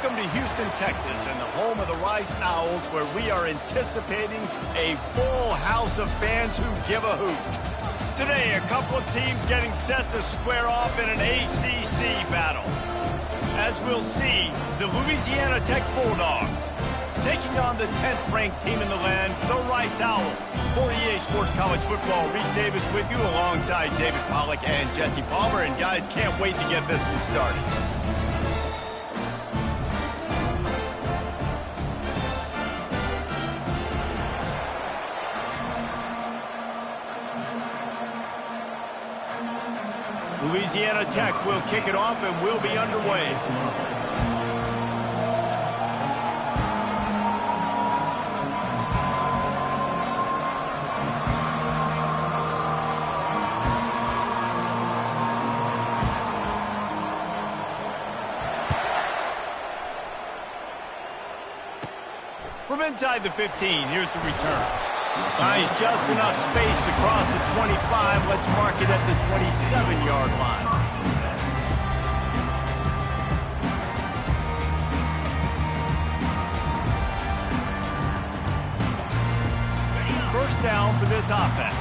Welcome to Houston, Texas, and the home of the Rice Owls, where we are anticipating a full house of fans who give a hoot. Today, a couple of teams getting set to square off in an ACC battle. As we'll see, the Louisiana Tech Bulldogs taking on the 10th-ranked team in the land, the Rice Owls. For EA Sports College Football, Reese Davis with you alongside David Pollack and Jesse Palmer. And guys, can't wait to get this one started. Louisiana Tech will kick it off and will be underway. From inside the 15, here's the return. Finds just enough space to cross the 25. Let's mark it at the 27-yard line. First down for this offense.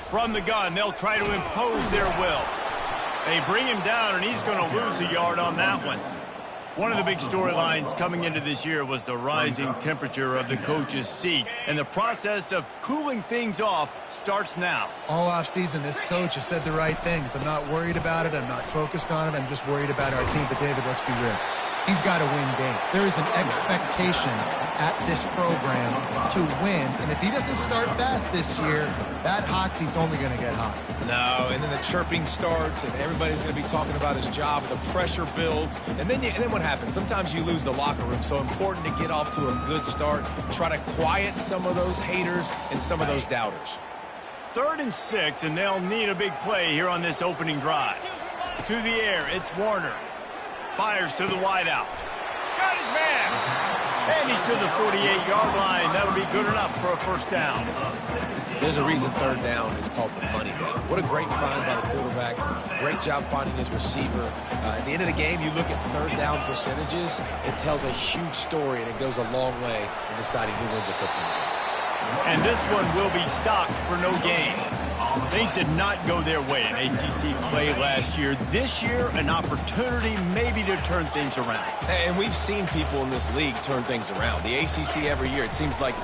From the gun, they'll try to impose their will. They bring him down, and he's going to lose a yard on that one. One of the big storylines coming into this year was the rising temperature of the coach's seat, and the process of cooling things off starts now. All offseason, this coach has said the right things. I'm not worried about it. I'm not focused on it. I'm just worried about our team. But, David, let's be real. He's got to win games. There is an expectation at this program to win, and if he doesn't start fast this year, that hot seat's only going to get hot. No, and then the chirping starts, and everybody's going to be talking about his job. The pressure builds, and then what happens? Sometimes you lose the locker room, so important to get off to a good start. Try to quiet some of those haters and some of those doubters. 3rd and 6, and they'll need a big play here on this opening drive. To the air, it's Warner. Fires to the wideout. Got his man. And he's to the 48-yard line. That'll be good enough for a first down. There's a reason 3rd down is called the money down. What a great find by the quarterback. Great job finding his receiver. At the end of the game, you look at 3rd down percentages. It tells a huge story, and it goes a long way in deciding who wins a football game. And this one will be stopped for no gain. Things did not go their way in ACC play last year. This year, an opportunity maybe to turn things around. And we've seen people in this league turn things around. The ACC every year, it seems like,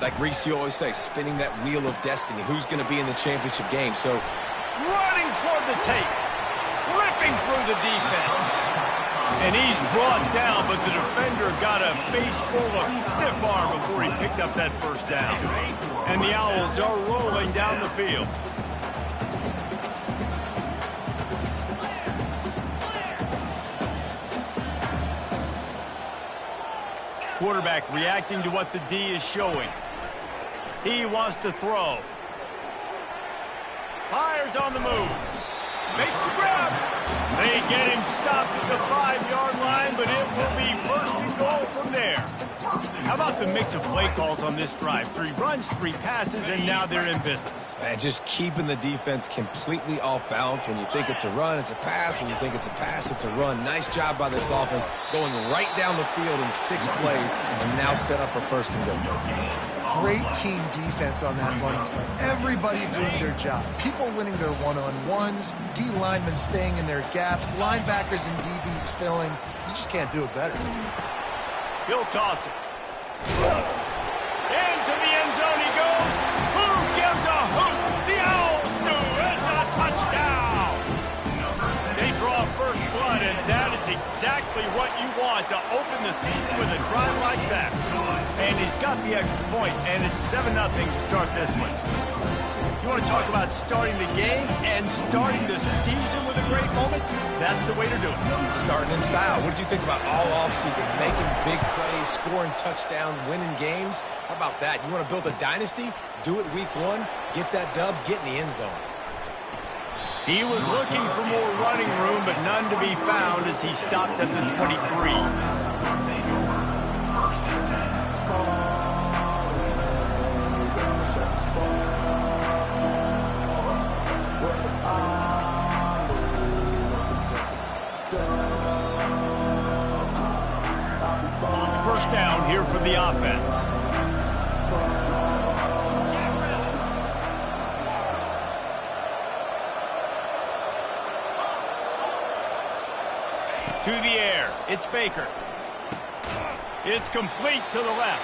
like Reese, you always say, spinning that wheel of destiny. Who's going to be in the championship game? So, running toward the tape, ripping through the defense. And he's brought down, but the defender got a face full of stiff arm before he picked up that first down. And the Owls are rolling down the field. Quarterback reacting to what the D is showing. He wants to throw. Fires on the move. Makes the grab. They get him stopped at the 5-yard line, but it will be 1st and goal from there. How about the mix of play calls on this drive? 3 runs, 3 passes, and now they're in business. And just keeping the defense completely off balance. When you think it's a run, it's a pass. When you think it's a pass, it's a run. Nice job by this offense, going right down the field in 6 plays, and now set up for 1st and goal. Great team defense on that run play. Everybody doing their job. People winning their one-on-ones, D linemen staying in their gaps, linebackers and DBs filling. You just can't do it better. He'll toss it. Into the end zone he goes. Who gives a hoot? The Owls do. It's a touchdown. They draw first blood, and that is exactly what you want to open the season with a drive like that. And he's got the extra point, and it's 7-0 to start this one. You want to talk about starting the game and starting the season with a great moment? That's the way to do it. Starting in style. What did you think about all offseason? Making big plays, scoring touchdowns, winning games? How about that? You want to build a dynasty? Do it week 1. Get that dub. Get in the end zone. He was looking for more running room, but none to be found as he stopped at the 23. first down here for the offense. To the air, it's Baker. It's complete to the left.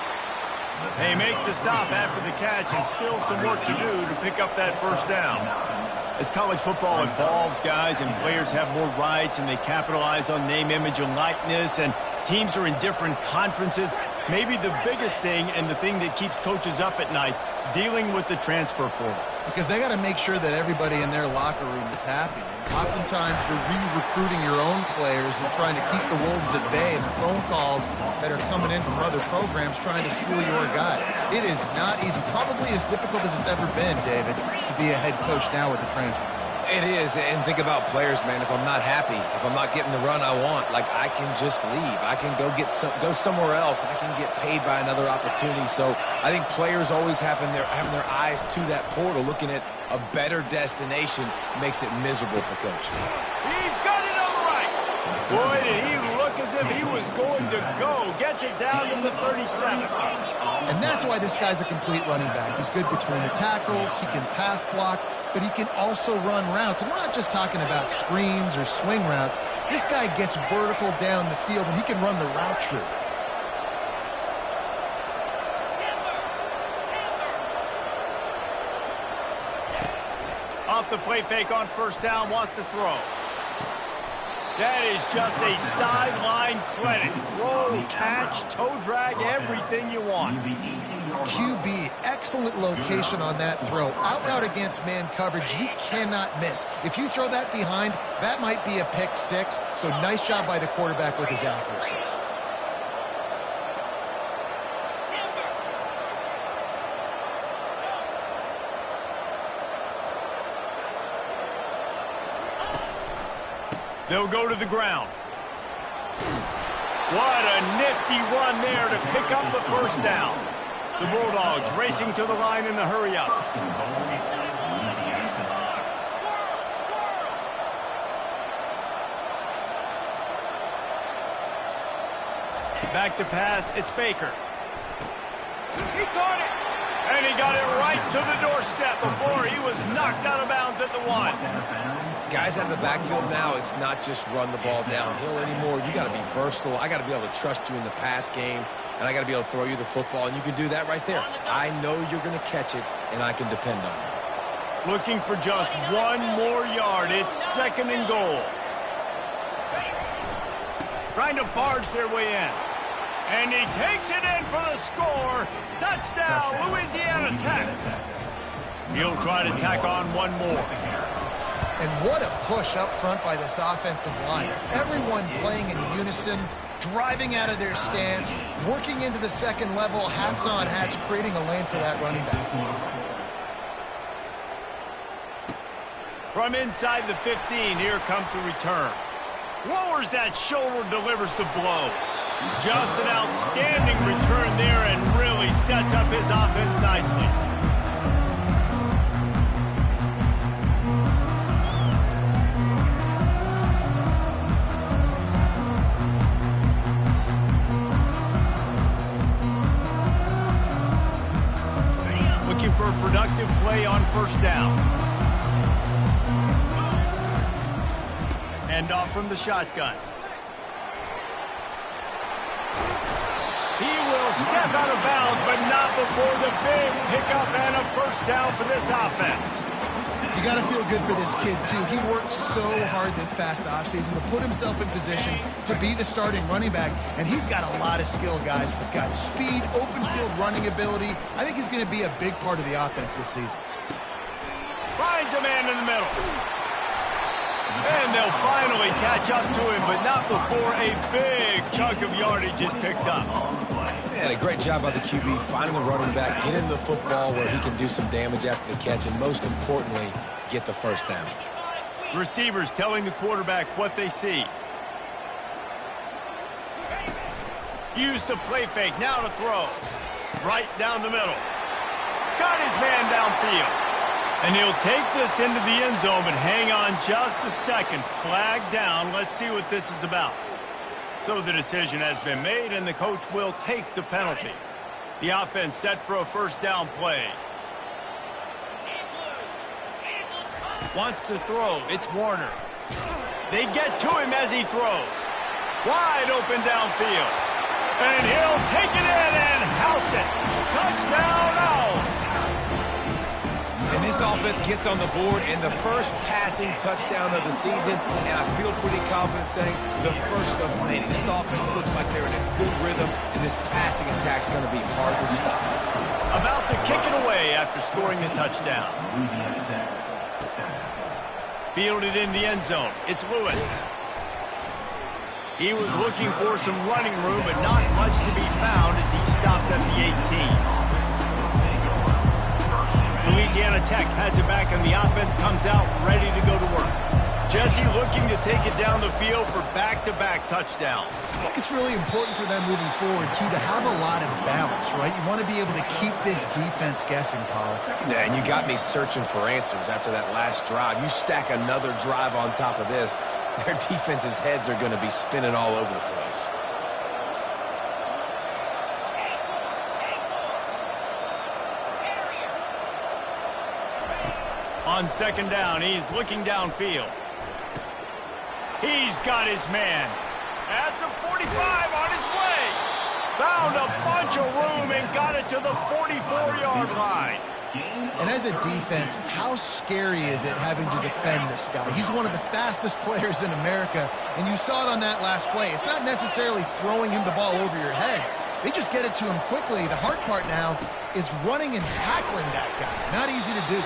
They make the stop after the catch, and still some work to do to pick up that first down. As college football evolves, guys, and players have more rights, and they capitalize on name, image, and likeness, and teams are in different conferences, maybe the biggest thing and the thing that keeps coaches up at night, dealing with the transfer portal. Because they got to make sure that everybody in their locker room is happy. Oftentimes, you're re-recruiting your own players and trying to keep the wolves at bay, and the phone calls that are coming in from other programs trying to steal your guys. It is not easy. Probably as difficult as it's ever been, David, to be a head coach now with the transfer. It is, and think about players, man. If I'm not happy, if I'm not getting the run I want, like, I can just leave. I can go somewhere else. I can get paid by another opportunity. So I think players always having their eyes to that portal, looking at a better destination, makes it miserable for coaches. He's got it on the right. Boy, did he look as if he was going to go. Gets it down to the 37. And that's why this guy's a complete running back. He's good between the tackles, he can pass block, but he can also run routes. And we're not just talking about screens or swing routes. This guy gets vertical down the field, and he can run the route tree. Off the play fake on first down, wants to throw. That is just a sideline clinic. Throw, catch, toe drag, everything you want. QB, excellent location on that throw. Out route against man coverage, you cannot miss. If you throw that behind, that might be a pick six. So nice job by the quarterback with his accuracy. They'll go to the ground. What a nifty run there to pick up the first down. The Bulldogs racing to the line in a hurry-up. Back to pass, it's Baker. He caught it! And he got it right to the doorstep before he was knocked out of bounds at the 1. Guys out of the backfield now, it's not just run the ball downhill anymore. You got to be versatile. I got to be able to trust you in the pass game, and I got to be able to throw you the football, and you can do that right there. I know you're going to catch it, and I can depend on you. Looking for just one more yard. It's second and goal. Trying to barge their way in. And he takes it in for the score. Touchdown, Louisiana Tech. He'll try to tack on one more. And what a push up front by this offensive line. Everyone playing in unison, driving out of their stance, working into the second level, hats on hats, creating a lane for that running back. From inside the 15, here comes the return. Lowers that shoulder, delivers the blow. Just an outstanding return there and really sets up his offense nicely. Looking for a productive play on first down. Hand off from the shotgun. He will step out of bounds, but not before the big pickup and a first down for this offense. You got to feel good for this kid, too. He worked so hard this past offseason to put himself in position to be the starting running back, and he's got a lot of skill, guys. He's got speed, open field running ability. I think he's going to be a big part of the offense this season. Finds a man in the middle. And they'll finally catch up to him, but not before a big chunk of yardage is picked up. And a great job by the QB, finding the running back, get him the football where he can do some damage after the catch, and most importantly, get the first down. Receivers telling the quarterback what they see. Use the play fake, now to throw. Right down the middle. Got his man downfield. And he'll take this into the end zone, but hang on just a second. Flag down. Let's see what this is about. So the decision has been made, and the coach will take the penalty. The offense set for a first down play. Wants to throw. It's Warner. They get to him as he throws. Wide open downfield. And he'll take it in and house it. Touchdown Owls. And this offense gets on the board and the first passing touchdown of the season, and I feel pretty confident saying the first of many. This offense looks like they're in a good rhythm, and this passing attack's going to be hard to stop. About to kick it away after scoring the touchdown. Fielded in the end zone. It's Lewis. He was looking for some running room, but not much to be found as he stopped at the 18. Louisiana Tech has it back, and the offense comes out ready to go to work. Jesse looking to take it down the field for back-to-back touchdowns. I think it's really important for them moving forward, too, to have a lot of balance, right? You want to be able to keep this defense guessing, Paul. Yeah, and you got me searching for answers after that last drive. You stack another drive on top of this, their defense's heads are going to be spinning all over the place. On second down, he's looking downfield. He's got his man. At the 45 on his way. Found a bunch of room and got it to the 44-yard line. And as a defense, how scary is it having to defend this guy? He's one of the fastest players in America, and you saw it on that last play. It's not necessarily throwing him the ball over your head. They just get it to him quickly. The hard part now is running and tackling that guy. Not easy to do.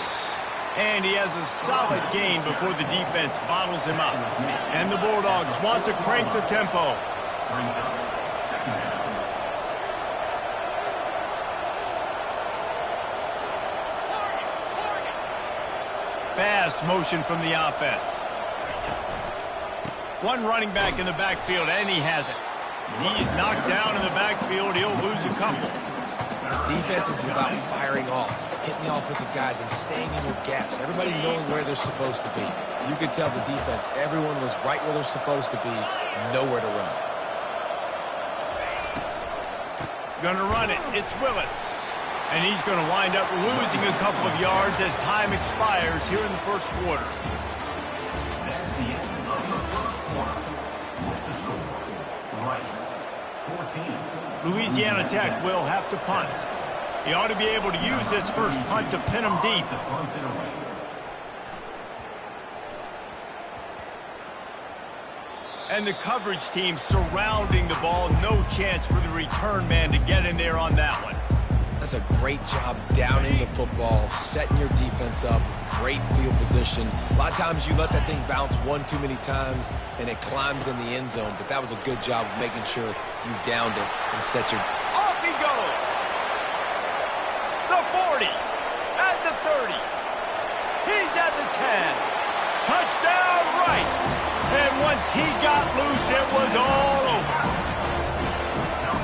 And he has a solid gain before the defense bottles him up. And the Bulldogs want to crank the tempo. Fast motion from the offense. One running back in the backfield, and he has it. He's knocked down in the backfield. He'll lose a couple. Defense is about firing off, hitting the offensive guys and staying in your gaps. Everybody knowing where they're supposed to be. You could tell the defense, everyone was right where they're supposed to be, nowhere to run. Gonna run it. It's Willis. And he's going to wind up losing a couple of yards as time expires here in the first quarter. That's the end of the first quarter. With the score, Rice, 14. Louisiana Tech will have to punt. He ought to be able to use this first punt to pin him deep. And the coverage team surrounding the ball. No chance for the return man to get in there on that one. That's a great job downing the football, setting your defense up, great field position. A lot of times you let that thing bounce one too many times and it climbs in the end zone, but that was a good job of making sure you downed it and set your... Off he goes! The 40, at the 30, he's at the 10. Touchdown Rice! And once he got loose, it was all over.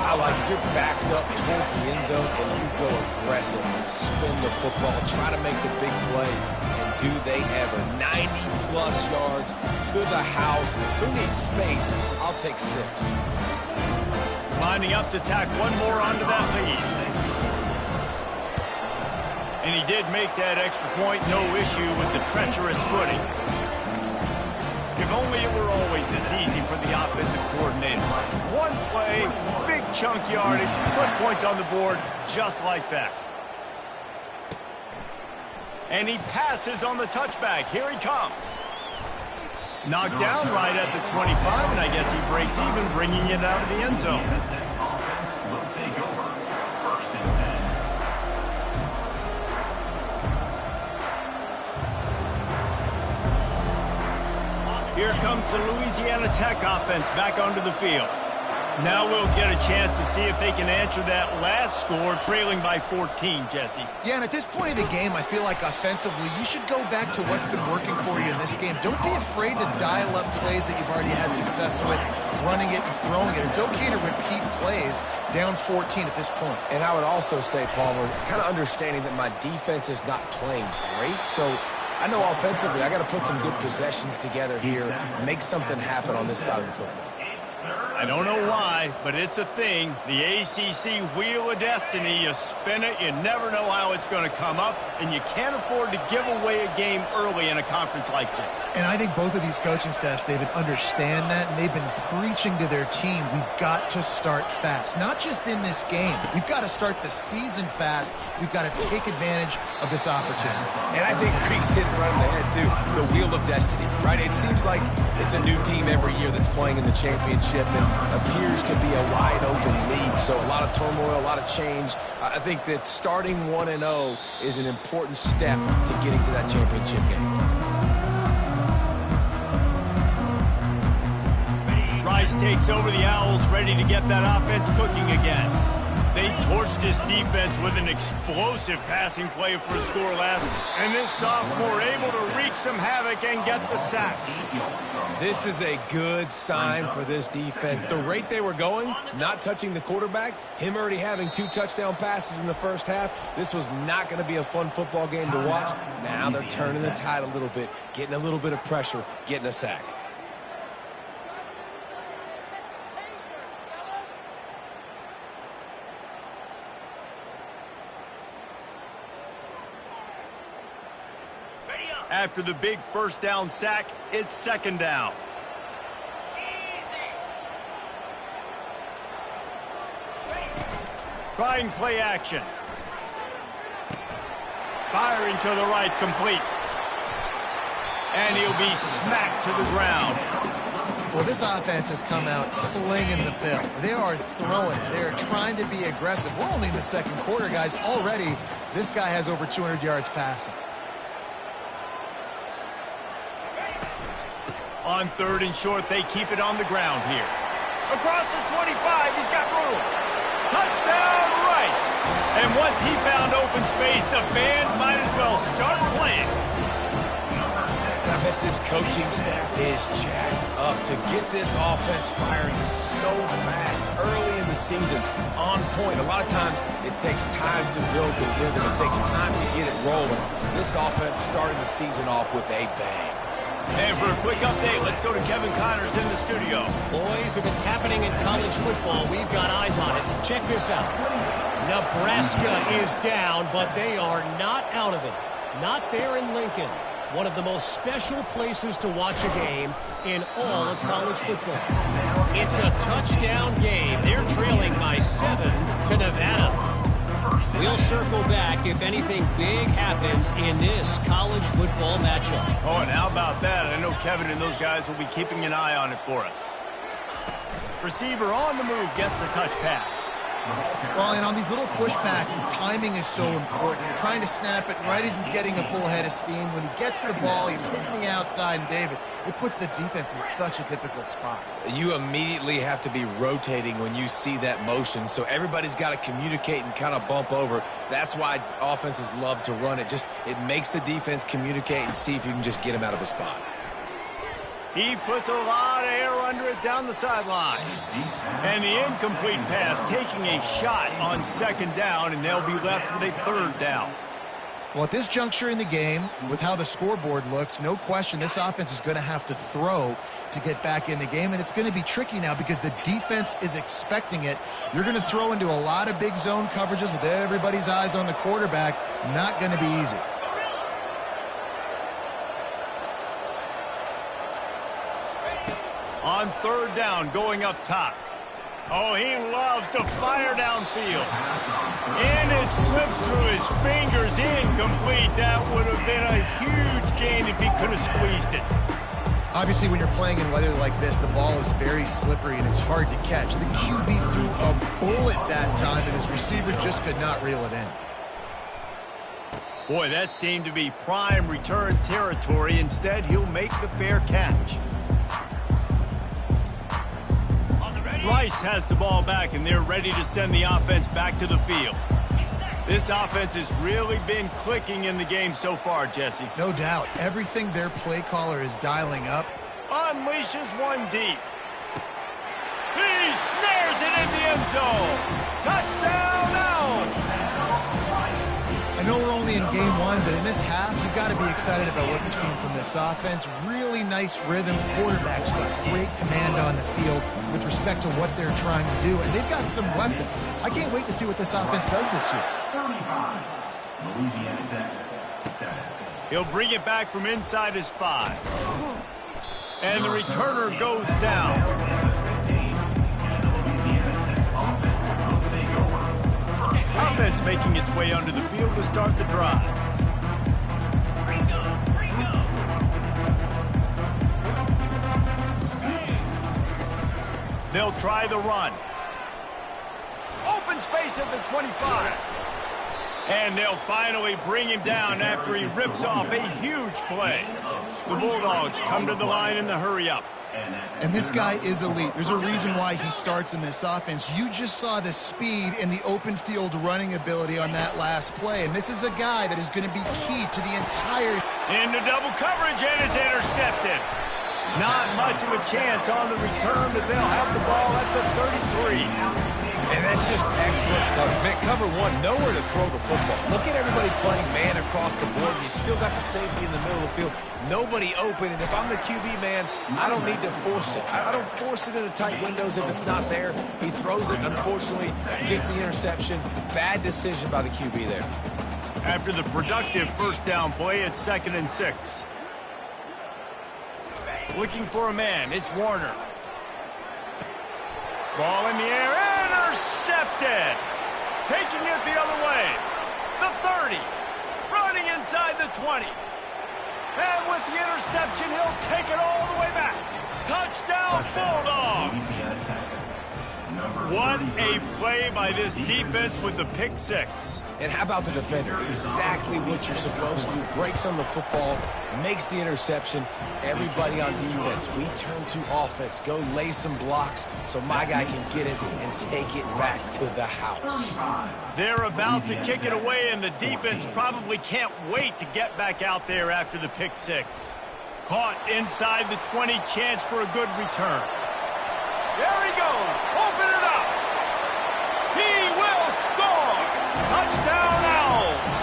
I like it. You're backed up towards the end zone and you go aggressive and spin the football, try to make the big play, and do they ever. 90-plus yards to the house. Who needs space? I'll take 6. Lining up to tack one more onto that lead. And he did make that extra point, no issue with the treacherous footing. If only it were always this easy for the offensive coordinator. One play, big chunk yardage, put points on the board just like that. And he passes on the touchback. Here he comes. Knocked down right at the 25, and I guess he breaks even, bringing it out of the end zone. Offense will take over. First and 10. Here comes the Louisiana Tech offense back onto the field. Now we'll get a chance to see if they can answer that last score, trailing by 14, Jesse. Yeah, and at this point of the game, I feel like offensively, you should go back to what's been working for you in this game. Don't be afraid to dial up plays that you've already had success with, running it and throwing it. It's okay to repeat plays down 14 at this point. And I would also say, Palmer, kind of understanding that my defense is not playing great, so I know offensively I got to put some good possessions together here, make something happen on this side of the football. I don't know why, but it's a thing. The ACC Wheel of Destiny, you spin it, you never know how it's going to come up, and you can't afford to give away a game early in a conference like this. And I think both of these coaching staffs, David, understand that, and they've been preaching to their team, we've got to start fast. Not just in this game. We've got to start the season fast. We've got to take advantage of this opportunity. And I think Grease hit it right in the head, too. The Wheel of Destiny, right? It seems like it's a new team every year that's playing in the championship and appears to be a wide-open league. So a lot of turmoil, a lot of change. I think that starting 1-0 is an important step to getting to that championship game. Rice takes over the Owls, ready to get that offense cooking again. They torched this defense with an explosive passing play for a score last, and this sophomore able to wreak some havoc and get the sack. This is a good sign for this defense. The rate they were going, not touching the quarterback, him already having 2 touchdown passes in the first half, this was not going to be a fun football game to watch. Now they're turning the tide a little bit, getting a little bit of pressure, getting a sack. After the big first down sack, it's second down. Trying play action. Firing to the right, complete. And he'll be smacked to the ground. Well, this offense has come out slinging the pill. They are throwing. They are trying to be aggressive. We're only in the second quarter, guys. Already, this guy has over 200 yards passing. On third and short, they keep it on the ground here. Across the 25, he's got room. Touchdown, Rice. And once he found open space, the band might as well start playing. I bet this coaching staff is jacked up to get this offense firing so fast early in the season, on point. A lot of times it takes time to build the rhythm. It takes time to get it rolling. This offense starting the season off with a bang. And for a quick update, let's go to Kevin Connors in the studio. Boys, if it's happening in college football, we've got eyes on it. Check this out. Nebraska is down, but they are not out of it. Not there in Lincoln. One of the most special places to watch a game in all of college football. It's a touchdown game. They're trailing by 7 to Nevada. We'll circle back if anything big happens in this college football matchup. Oh, and how about that? I know Kevin and those guys will be keeping an eye on it for us. Receiver on the move gets the touch pass. Well, and on these little push passes, timing is so important. You're trying to snap it right as he's getting a full head of steam. When he gets the ball, he's hitting the outside, and David, it puts the defense in such a difficult spot. You immediately have to be rotating when you see that motion, so everybody's got to communicate and kind of bump over. That's why offenses love to run it. It makes the defense communicate and see if you can just get him out of a spot. He puts a lot of air under it down the sideline. And the incomplete pass taking a shot on second down, and they'll be left with a third down. Well, at this juncture in the game, with how the scoreboard looks, no question this offense is going to have to throw to get back in the game, and it's going to be tricky now because the defense is expecting it. You're going to throw into a lot of big zone coverages with everybody's eyes on the quarterback. Not going to be easy. On third down, going up top. Oh, he loves to fire downfield. And it slips through his fingers, incomplete. That would have been a huge gain if he could have squeezed it. Obviously, when you're playing in weather like this, the ball is very slippery and it's hard to catch. The QB threw a bullet that time, and his receiver just could not reel it in. Boy, that seemed to be prime return territory. Instead, he'll make the fair catch. Rice has the ball back, and they're ready to send the offense back to the field. This offense has really been clicking in the game so far, Jesse. No doubt. Everything their play caller is dialing up. Unleashes one deep. He snares it in the end zone. Touchdown, Owls! I know we're only in game one, but in this half, you've got to be excited about what you've seen from this offense. Really nice rhythm. Quarterback's got great command on the field with respect to what they're trying to do, and they've got some weapons. I can't wait to see what this offense does this year. 35. Louisiana Tech, 7. He'll bring it back from inside his 5. And the returner goes down. Offense making its way onto the field to start the drive. They'll try the run. Open space at the 25. And they'll finally bring him down after he rips off a huge play. The Bulldogs come to the line in the hurry-up. And this guy is elite. There's a reason why he starts in this offense. You just saw the speed and the open field running ability on that last play. And this is a guy that is going to be key to the entire... Into double coverage, and it's intercepted. Not much of a chance on the return, but they'll have the ball at the 33. And that's just excellent coverage. Man, cover one, nowhere to throw the football. Look at everybody playing man across the board. You still got the safety in the middle of the field. Nobody open, and if I'm the QB, man, I don't need to force it. I don't force it into tight windows if it's not there. He throws it, unfortunately, gets the interception. Bad decision by the QB there. After the productive first down play, it's 2nd and 6. Looking for a man, it's Warner. Ball in the air, intercepted! Taking it the other way. The 30, running inside the 20. And with the interception, he'll take it all the way back. Touchdown, Bulldogs! What a play by this defense with the pick 6. And how about the defender? Exactly what you're supposed to do. Breaks on the football, makes the interception. Everybody on defense, we turn to offense. Go lay some blocks so my guy can get it and take it back to the house. They're about to kick it away, and the defense probably can't wait to get back out there after the pick 6. Caught inside the 20, chance for a good return. There he goes. Open it up. He will score. Touchdown, Owls.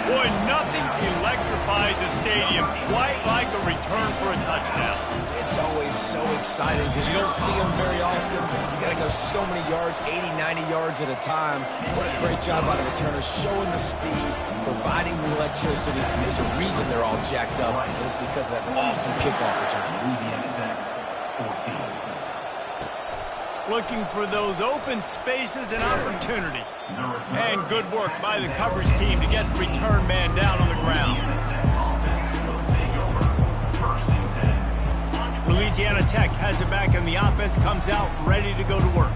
Boy, nothing electrifies a stadium quite like a return for a touchdown. It's always so exciting because you don't see them very often. You got to go so many yards, 80, 90 yards at a time. What a great job by the returner, showing the speed, providing the electricity. There's a reason they're all jacked up, and it's because of that awesome kickoff return. Louisiana Tech, 14. Looking for those open spaces and opportunity. And good work by the coverage team to get the return man down on the ground. Louisiana Tech has it back, and the offense comes out ready to go to work.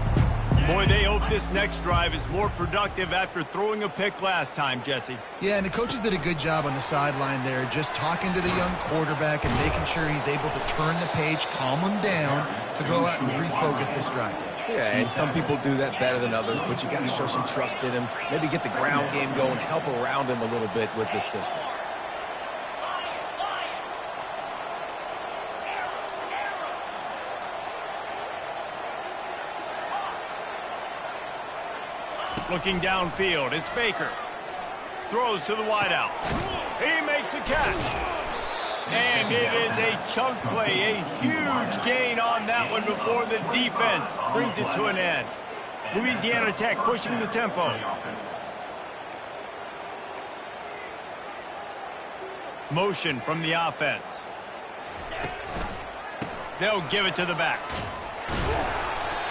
Boy, they hope this next drive is more productive after throwing a pick last time, Jesse. Yeah, and the coaches did a good job on the sideline there, just talking to the young quarterback and making sure he's able to turn the page, calm him down to go out and refocus this drive. Yeah, and some people do that better than others, but you got to show some trust in him, maybe get the ground game going, help around him a little bit with this system. Looking downfield, it's Baker. Throws to the wideout. He makes a catch. And it is a chunk play, a huge gain on that one before the defense brings it to an end. Louisiana Tech pushing the tempo. Motion from the offense. They'll give it to the back.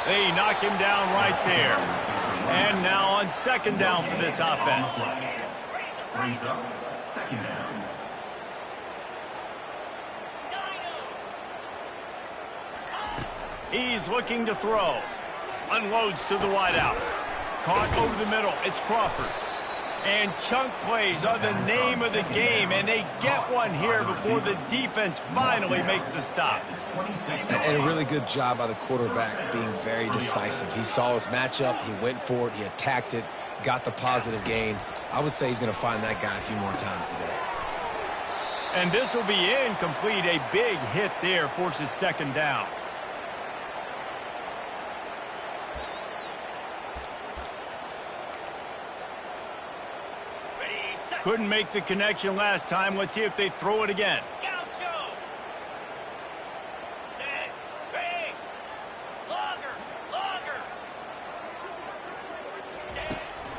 They knock him down right there. And now on 2nd down for this offense. Brings up 2nd down. He's looking to throw. Unloads to the wideout. Caught over the middle. It's Crawford. And chunk plays are the name of the game, and they get one here before the defense finally makes the stop. And a really good job by the quarterback being very decisive. He saw his matchup, he went for it, he attacked it, got the positive gain. I would say he's going to find that guy a few more times today. And this will be incomplete. A big hit there forces 2nd down. Ready, set. Couldn't make the connection last time. Let's see if they throw it again.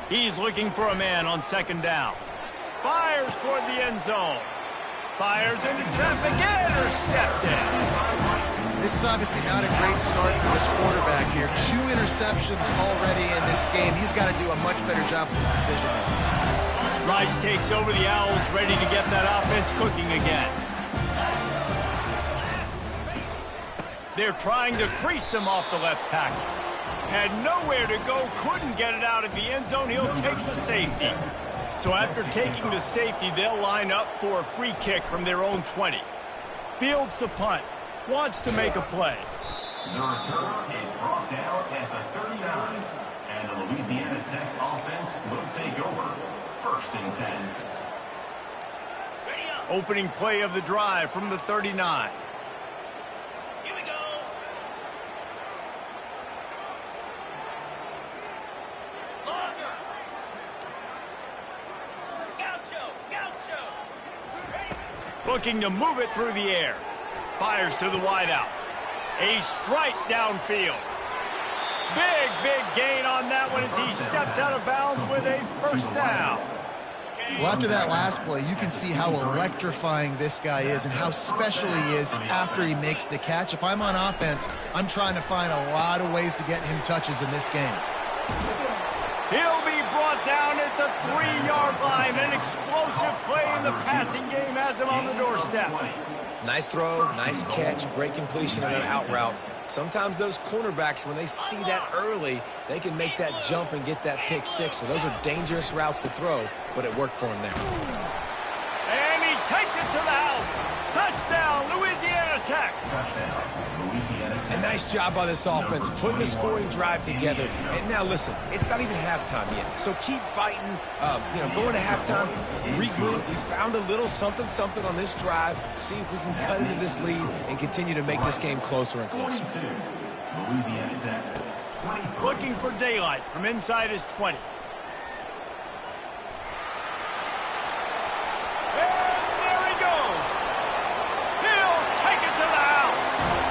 He's looking for a man on second down. Fires toward the end zone. Fires into traffic. Intercepted. This is obviously not a great start for this quarterback here. 2 interceptions already in this game. He's got to do a much better job with his decision. Rice takes over the Owls, ready to get that offense cooking again. They're trying to crease them off the left tackle. Had nowhere to go, couldn't get it out of the end zone. He'll take the safety. So after taking the safety, they'll line up for a free kick from their own 20. Fields to punt. Wants to make a play. The return is brought down at the 39. And the Louisiana Tech offense will take over. 1st and 10. Opening play of the drive from the 39. Here we go. Looking to move it through the air. Fires to the wideout. A strike downfield. Big gain on that one as he steps out of bounds with a 1st down. Well, after that last play, you can see how electrifying this guy is and how special he is after he makes the catch. If I'm on offense, I'm trying to find a lot of ways to get him touches in this game. He'll be brought down at the 3-yard line. An explosive play in the passing game has him on the doorstep. Nice throw, nice catch, great completion of that out route. Sometimes those cornerbacks, when they see that early, they can make that jump and get that pick 6. So those are dangerous routes to throw, but it worked for him there. And he takes it to the house. Touchdown, Louisiana Tech. Touchdown, Louisiana Tech. A nice job by this offense, putting the scoring drive together. And now listen, it's not even halftime yet. So keep fighting, going to halftime, regroup. We found a little something on this drive. See if we can cut into this lead and continue to make this game closer and closer. 42. Louisiana Tech. 23. Looking for daylight from inside his 20.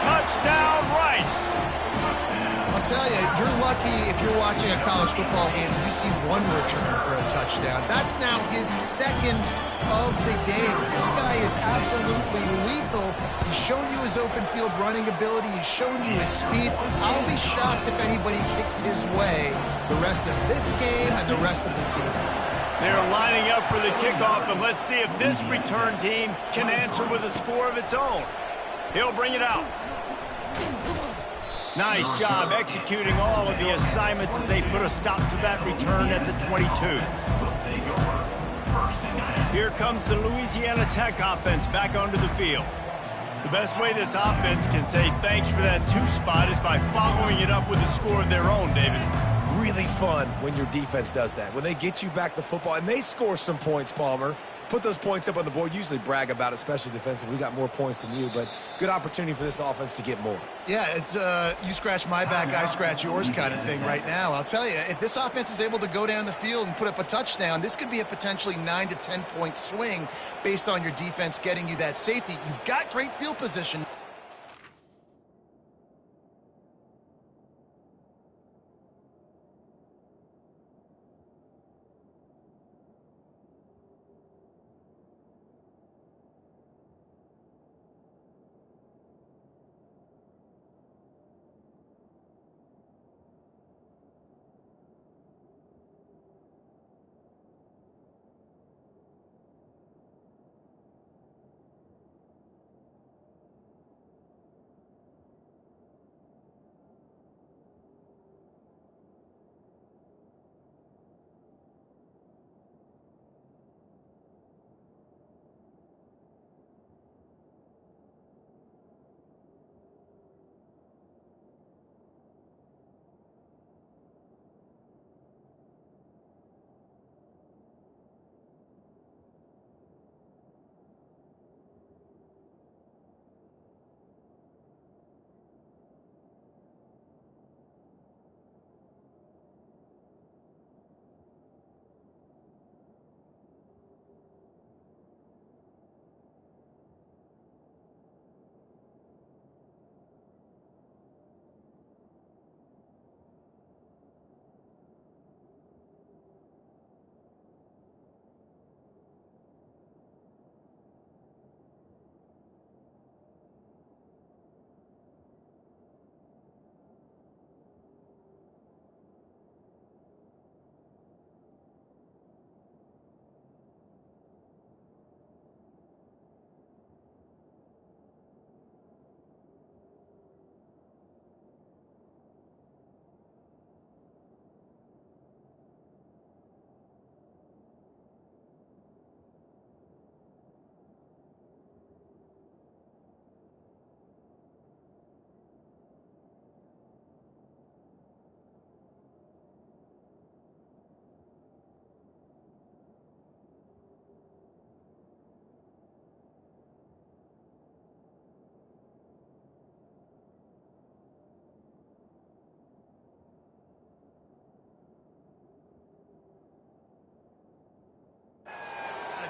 Touchdown, Rice. I'll tell you, you're lucky if you're watching a college football game and you see one return for a touchdown. That's now his 2nd of the game. This guy is absolutely lethal. He's shown you his open field running ability. He's shown you his speed. I'll be shocked if anybody kicks his way the rest of this game and the rest of the season. They're lining up for the kickoff, and let's see if this return team can answer with a score of its own. He'll bring it out. Nice job executing all of the assignments as they put a stop to that return at the 22. Here comes the Louisiana Tech offense back onto the field. The best way this offense can say thanks for that 2 spot is by following it up with a score of their own, David. Really fun when your defense does that. When they get you back the football and they score some points, Palmer. Put those points up on the board. Usually brag about it, especially defensively. We got more points than you, but good opportunity for this offense to get more. Yeah, it's you scratch my back, I scratch yours kind of thing right now. I'll tell you, if this offense is able to go down the field and put up a touchdown, this could be a potentially 9 to 10 point swing based on your defense getting you that safety. You've got great field position.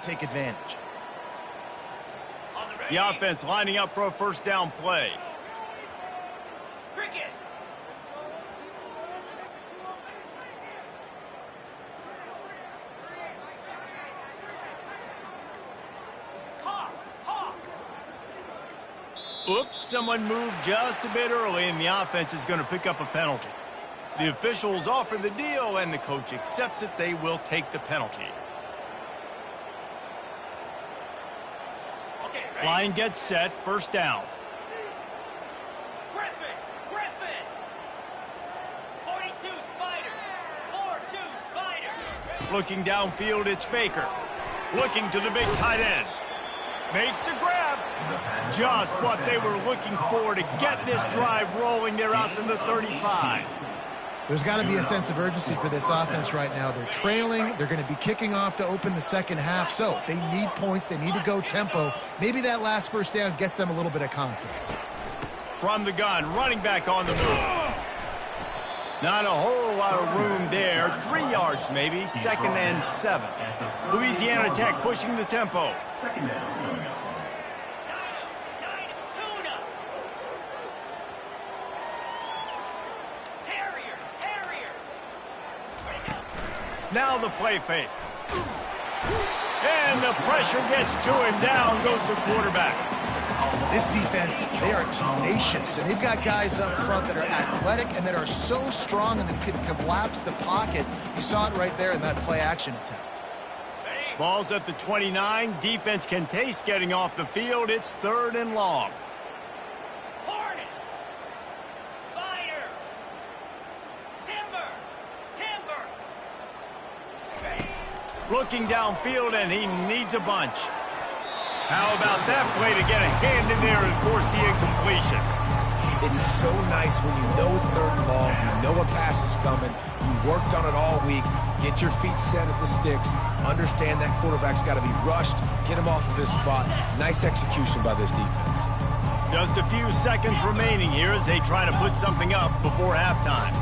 can't take advantage. The offense lining up for a first down play. Cricket. Oops, someone moved just a bit early, and the offense is going to pick up a penalty. The officials offer the deal, and the coach accepts it. They will take the penalty. Okay, ready? Line gets set, first down. Griffin. 42 Spider. 4-2 Spider. Looking downfield, it's Baker. Looking to the big tight end. Makes the grab. Just what they were looking for to get this drive rolling. They're out to the 35. There's got to be a sense of urgency for this offense right now. They're trailing. They're going to be kicking off to open the second half. So they need points. They need to go tempo. Maybe that last first down gets them a little bit of confidence. From the gun, running back on the move. Not a whole lot of room there. 3 yards maybe, 2nd and 7. Louisiana Tech pushing the tempo. Second down. Now the play fake. And the pressure gets to him. Down goes the quarterback. This defense, they are tenacious, and they've got guys up front that are athletic and that are so strong and that can collapse the pocket. You saw it right there in that play-action attempt. Ball's at the 29. Defense can taste getting off the field. It's 3rd and long. Hornet. Spider. Timber. Looking downfield, and he needs a bunch. How about that play to get a hand in there and force the incompletion? It's so nice when you know it's 3rd and long, you know a pass is coming, you worked on it all week, get your feet set at the sticks, understand that quarterback's got to be rushed, get him off of his spot. Nice execution by this defense. Just a few seconds remaining here as they try to put something up before halftime.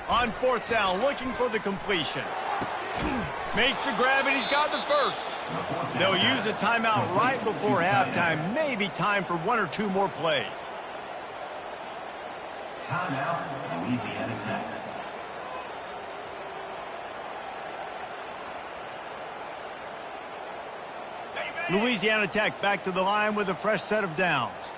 On 4th down, looking for the completion. Makes the grab, and he's got the first. They'll use a timeout right before halftime. Maybe time for 1 or 2 more plays. Timeout, Louisiana Tech. Louisiana Tech back to the line with a fresh set of downs.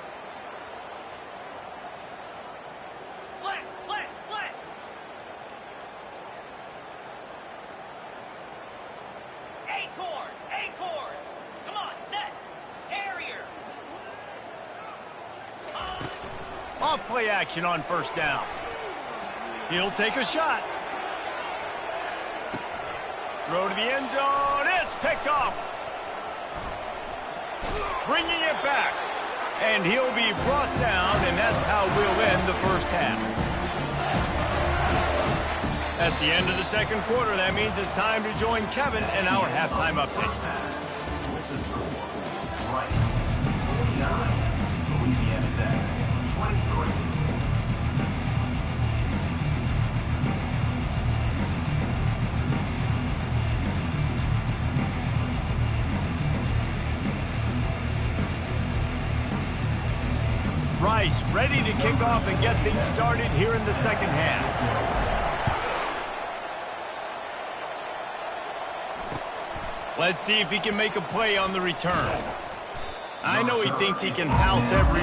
Off-play action on first down. He'll take a shot. Throw to the end zone. It's picked off. Bringing it back. And he'll be brought down, and that's how we'll end the first half. That's the end of the second quarter. That means it's time to join Kevin in our halftime update. With the score, Rice, 49, Louisiana Tech, 23. Rice ready to kick off and get things started here in the second half. Let's see if he can make a play on the return. I know he thinks he can house every...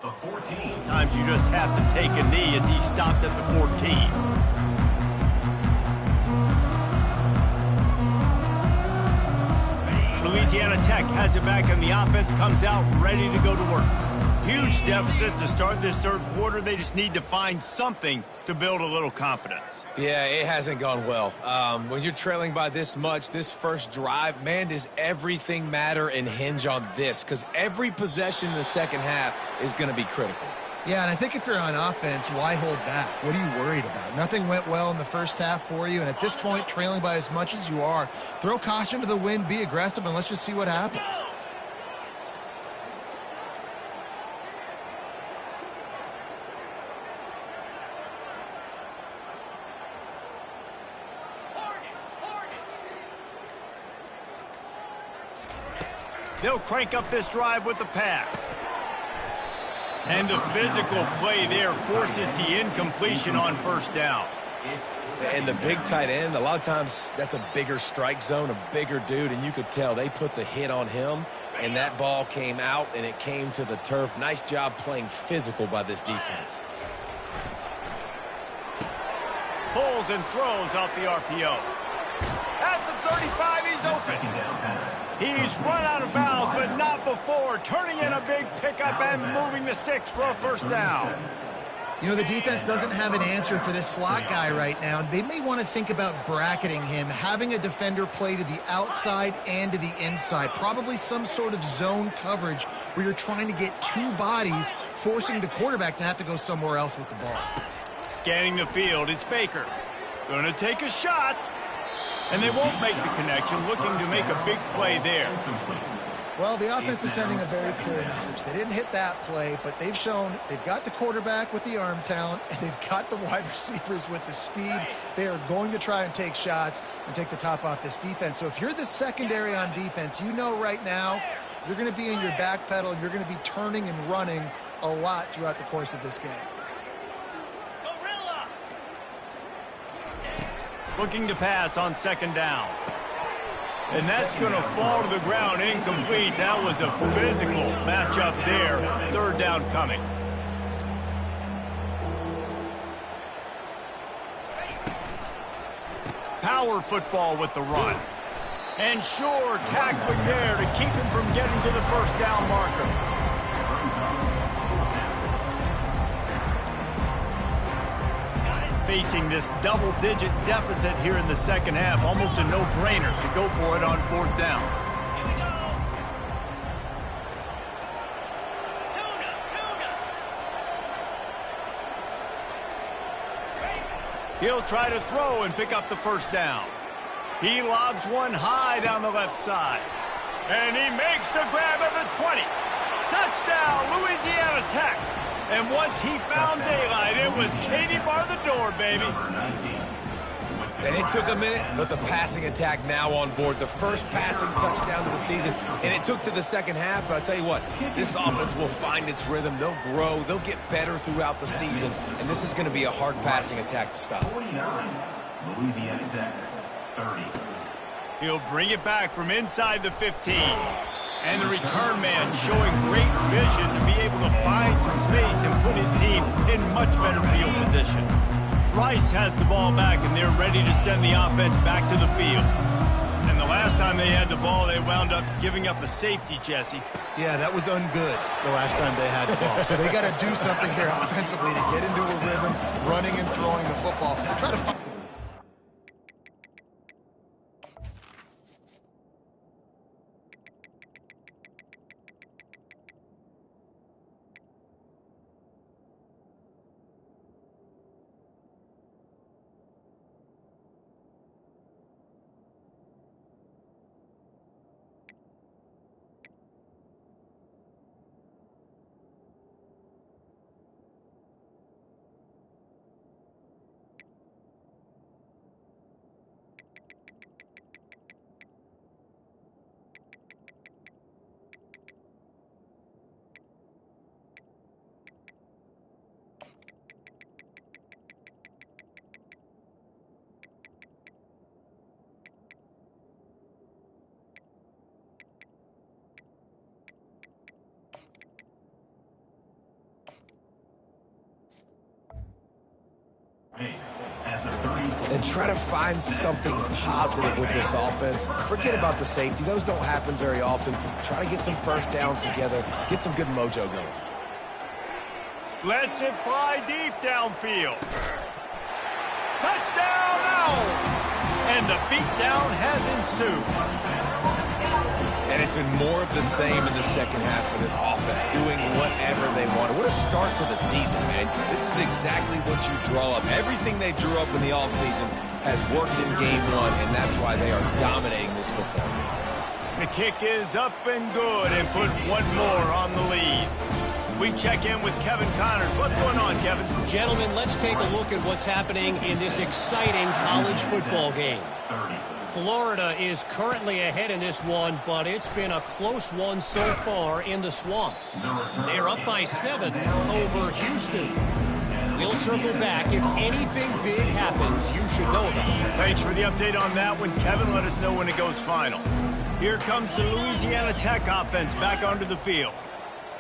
The 14. Sometimes you just have to take a knee as he stopped at the 14. Louisiana Tech has it back, and the offense comes out ready to go to work. Huge deficit to start this third quarter. They just need to find something to build a little confidence. Yeah, it hasn't gone well. When you're trailing by this much, this first drive, man, does everything matter and hinge on this? Because every possession in the second half is going to be critical. Yeah, and I think if you're on offense, why hold back? What are you worried about? Nothing went well in the first half for you, and at this point, trailing by as much as you are, throw caution to the wind, be aggressive, and let's just see what happens. They'll crank up this drive with the pass. And the physical play there forces the incompletion on first down. And the big tight end, a lot of times that's a bigger strike zone, a bigger dude, and you could tell they put the hit on him, and that ball came out, and it came to the turf. Nice job playing physical by this defense. Pulls and throws out the RPO. At the 35, he's open. He's run out of bounds, but not before turning in a big pickup and moving the sticks for a first down. You know, the defense doesn't have an answer for this slot guy right now. They may want to think about bracketing him, having a defender play to the outside and to the inside. Probably some sort of zone coverage where you're trying to get two bodies, forcing the quarterback to have to go somewhere else with the ball. Scanning the field, it's Baker. Going to take a shot. And they won't make the connection, looking to make a big play there. Well, the offense is sending a very clear message. They didn't hit that play, but they've shown they've got the quarterback with the arm talent, and they've got the wide receivers with the speed. They are going to try and take shots and take the top off this defense. So if you're the secondary on defense, you know right now you're going to be in your back pedal, and you're going to be turning and running a lot throughout the course of this game. Looking to pass on second down. And that's going to fall to the ground incomplete. That was a physical matchup there. Third down coming. Power football with the run. And sure, tackling there to keep him from getting to the first down marker. Facing this double-digit deficit here in the second half, almost a no-brainer to go for it on fourth down. He'll try to throw and pick up the first down. He lobs one high down the left side. And he makes the grab at the 20. Touchdown, Louisiana Tech. And once he found daylight, it was Katie bar the door, baby. And it took a minute, but the passing attack now on board. The first passing touchdown of the season, and it took to the second half, but I'll tell you what, this offense will find its rhythm. They'll grow. They'll get better throughout the season, and this is going to be a hard passing attack to stop. 49, Louisiana Tech, 30. He'll bring it back from inside the 15. And the return man showing great vision to be able to find some space and put his team in much better field position. Rice has the ball back, and they're ready to send the offense back to the field. And the last time they had the ball, they wound up giving up a safety, Jesse. Yeah, that was ungood the last time they had the ball. So they got to do something here offensively to get into a rhythm, running and throwing the football. Try to find and try to find something positive with this offense. Forget about the safety. Those don't happen very often. Try to get some first downs together, get some good mojo going. Lets it fly deep downfield. Touchdown Owls! And the beatdown has ensued. And it's been more of the same in the second half for this offense, doing whatever they wanted. What a start to the season, man. This is exactly what you draw up. Everything they drew up in the offseason has worked in game one, and that's why they are dominating this football game. The kick is up and good and put one more on the lead. We check in with Kevin Connors. What's going on, Kevin? Gentlemen, let's take a look at what's happening in this exciting college football game. Florida is currently ahead in this one, but it's been a close one so far in the Swamp. They're up by 7 over Houston. We'll circle back. If anything big happens, you should know about it. Thanks for the update on that one, Kevin. Let us know when it goes final. Here comes the Louisiana Tech offense back onto the field.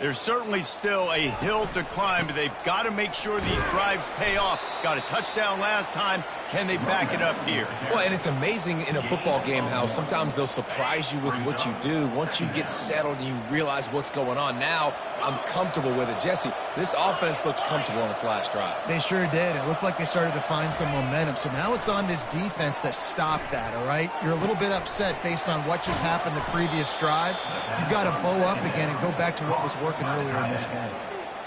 There's certainly still a hill to climb, but they've got to make sure these drives pay off. Got a touchdown last time. Can they back it up here? Well, and it's amazing in a football game how sometimes they'll surprise you with what you do. Once you get settled and you realize what's going on, now I'm comfortable with it. Jesse, this offense looked comfortable on its last drive. They sure did. It looked like they started to find some momentum. So now it's on this defense to stop that, all right? You're a little bit upset based on what just happened the previous drive. You've got to bow up again and go back to what was working earlier in this game.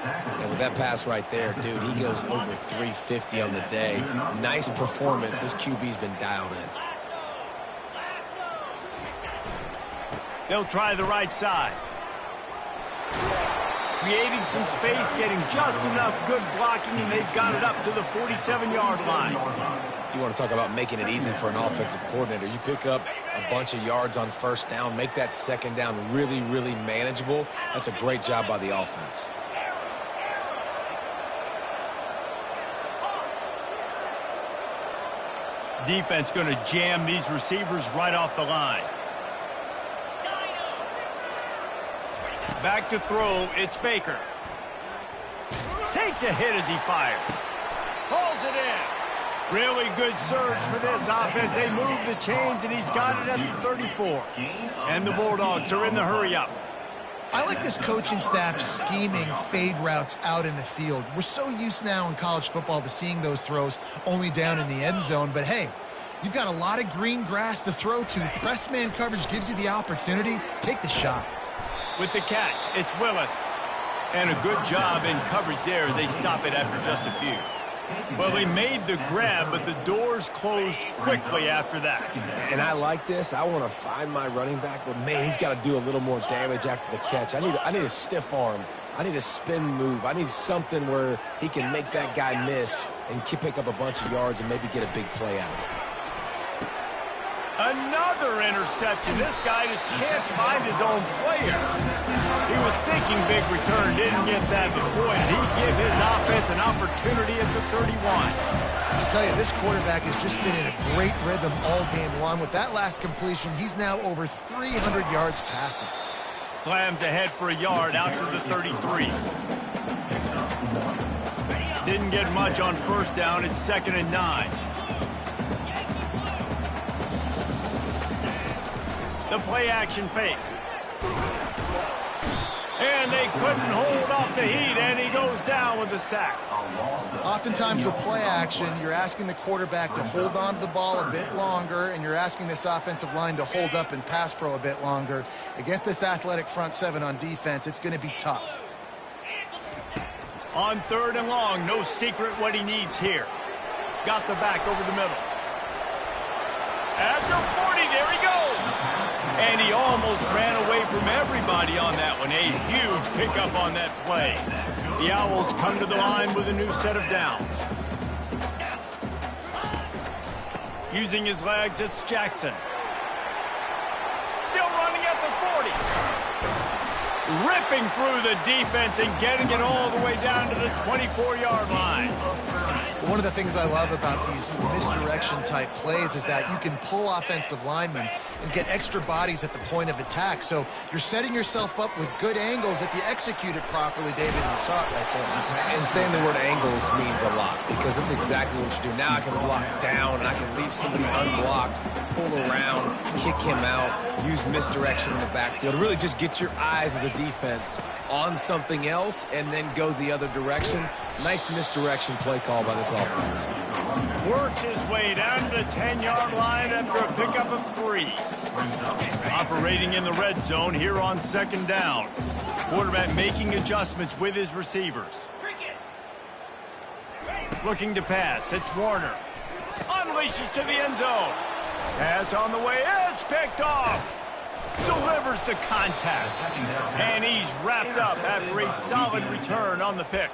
And with that pass right there, dude, he goes over 350 on the day. Nice performance. This QB's been dialed in. They'll try the right side. Creating some space, getting just enough good blocking, and they've got it up to the 47-yard line. You want to talk about making it easy for an offensive coordinator. You pick up a bunch of yards on first down, make that second down really, really manageable. That's a great job by the offense. Defense going to jam these receivers right off the line. Back to throw, it's Baker. Takes a hit as he fires. Pulls it in. Really good surge for this offense. They move the chains, and he's got it at the 34. And the Bulldogs are in the hurry-up. I like this coaching staff scheming fade routes out in the field. We're so used now in college football to seeing those throws only down in the end zone. But, hey, you've got a lot of green grass to throw to. Press man coverage gives you the opportunity. Take the shot. With the catch, it's Willis. And a good job in coverage there as they stop it after just a few. Well, they made the grab, but the doors closed quickly after that. And I like this. I want to find my running back, but, man, he's got to do a little more damage after the catch. I need a stiff arm. I need a spin move. I need something where he can make that guy miss and pick up a bunch of yards and maybe get a big play out of it. Another interception. This guy just can't find his own players. He was thinking big return, didn't get that, but boy, did he give his offense an opportunity at the 31. I'll tell you, this quarterback has just been in a great rhythm all game long. With that last completion, he's now over 300 yards passing. Slams ahead for a yard out to the 33. Didn't get much on first down. It's 2nd and 9. The play action fake. And they couldn't hold off the heat, and he goes down with the sack. Oftentimes with play action, you're asking the quarterback to hold on to the ball a bit longer, and you're asking this offensive line to hold up and pass pro a bit longer. Against this athletic front seven on defense, it's going to be tough. On 3rd and long, no secret what he needs here. Got the back over the middle. At the 40, there he goes. And he almost ran away from everybody on that one. A huge pickup on that play. The Owls come to the line with a new set of downs. Using his legs, it's Jackson. Still running at the 40. Ripping through the defense and getting it all the way down to the 24-yard line. But one of the things I love about these misdirection-type plays is that you can pull offensive linemen and get extra bodies at the point of attack. So you're setting yourself up with good angles if you execute it properly, David, and you saw it right there. And saying the word angles means a lot because that's exactly what you do. Now I can block down, and I can leave somebody unblocked, pull around, kick him out, use misdirection in the backfield. Really just get your eyes as a defense on something else and then go the other direction. Nice misdirection play call by this offense. Works his way down to the 10-yard line after a pickup of 3. Operating in the red zone here on 2nd down. Quarterback making adjustments with his receivers. Looking to pass. It's Warner. Unleashes to the end zone. Pass on the way. It's picked off. Delivers to contact. And he's wrapped up after a solid return on the pick.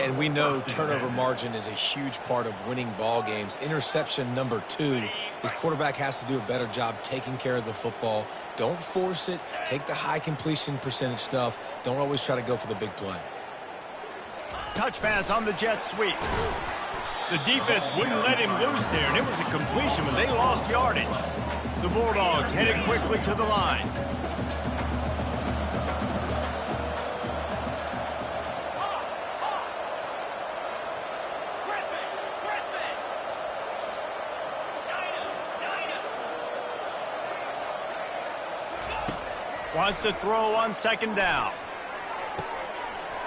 And we know turnover margin is a huge part of winning ball games. Interception number 2. His quarterback has to do a better job taking care of the football. Don't force it. Take the high completion percentage stuff. Don't always try to go for the big play. Touch pass on the jet sweep. The defense wouldn't let him loose there, and it was a completion, but they lost yardage. The Bulldogs headed quickly to the line. Wants to throw on 2nd down.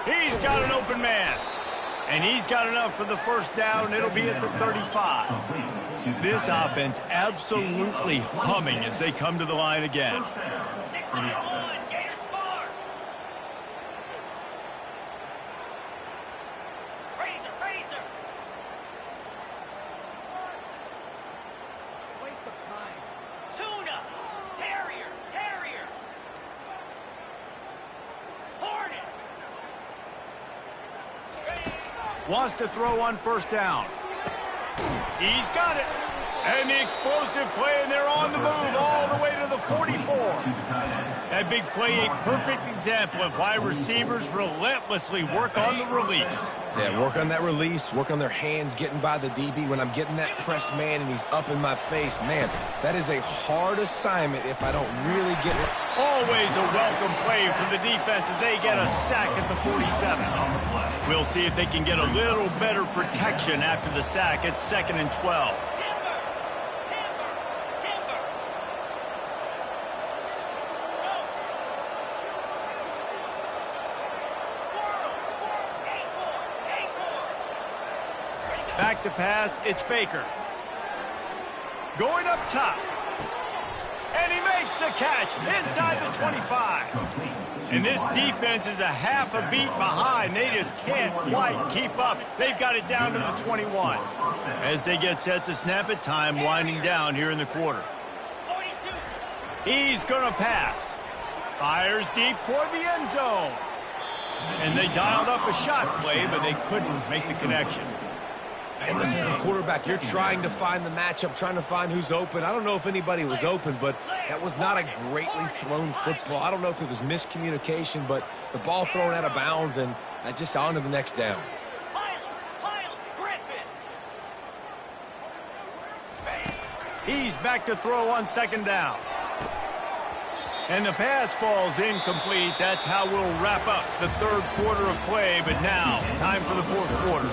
He's got an open man. And he's got enough for the first down. It'll be at the 35. This offense absolutely humming as they come to the line again. 6-1, Gators score. Razor. Waste of time. Tuna. Terrier. Hornet. Wants to throw on 1st down. He's got it. And the explosive play, and they're on the move all the way to the 44. That big play, a perfect example of why receivers relentlessly work on the release. Yeah, work on that release, work on their hands getting by the DB. When I'm getting that press man and he's up in my face, man, that is a hard assignment if I don't really get it. Always a welcome play for the defense as they get a sack at the 47. We'll see if they can get a little better protection after the sack at 2nd and 12. Timber. Squirrel. Acorn. Back to pass, it's Baker. Going up top. And he makes the catch inside the 25. And this defense is a half a beat behind. They just can't quite keep up. They've got it down to the 21. As they get set to snap it, time winding down here in the quarter. 42. He's going to pass. Fires deep toward the end zone. And they dialed up a shot play, but they couldn't make the connection. And listen, as a quarterback, you're trying to find the matchup, trying to find who's open. I don't know if anybody was open, but that was not a greatly thrown football. I don't know if it was miscommunication, but the ball thrown out of bounds and just on to the next down. Highland, Griffin. He's back to throw on 2nd down. And the pass falls incomplete. That's how we'll wrap up the 3rd quarter of play. But now, time for the 4th quarter.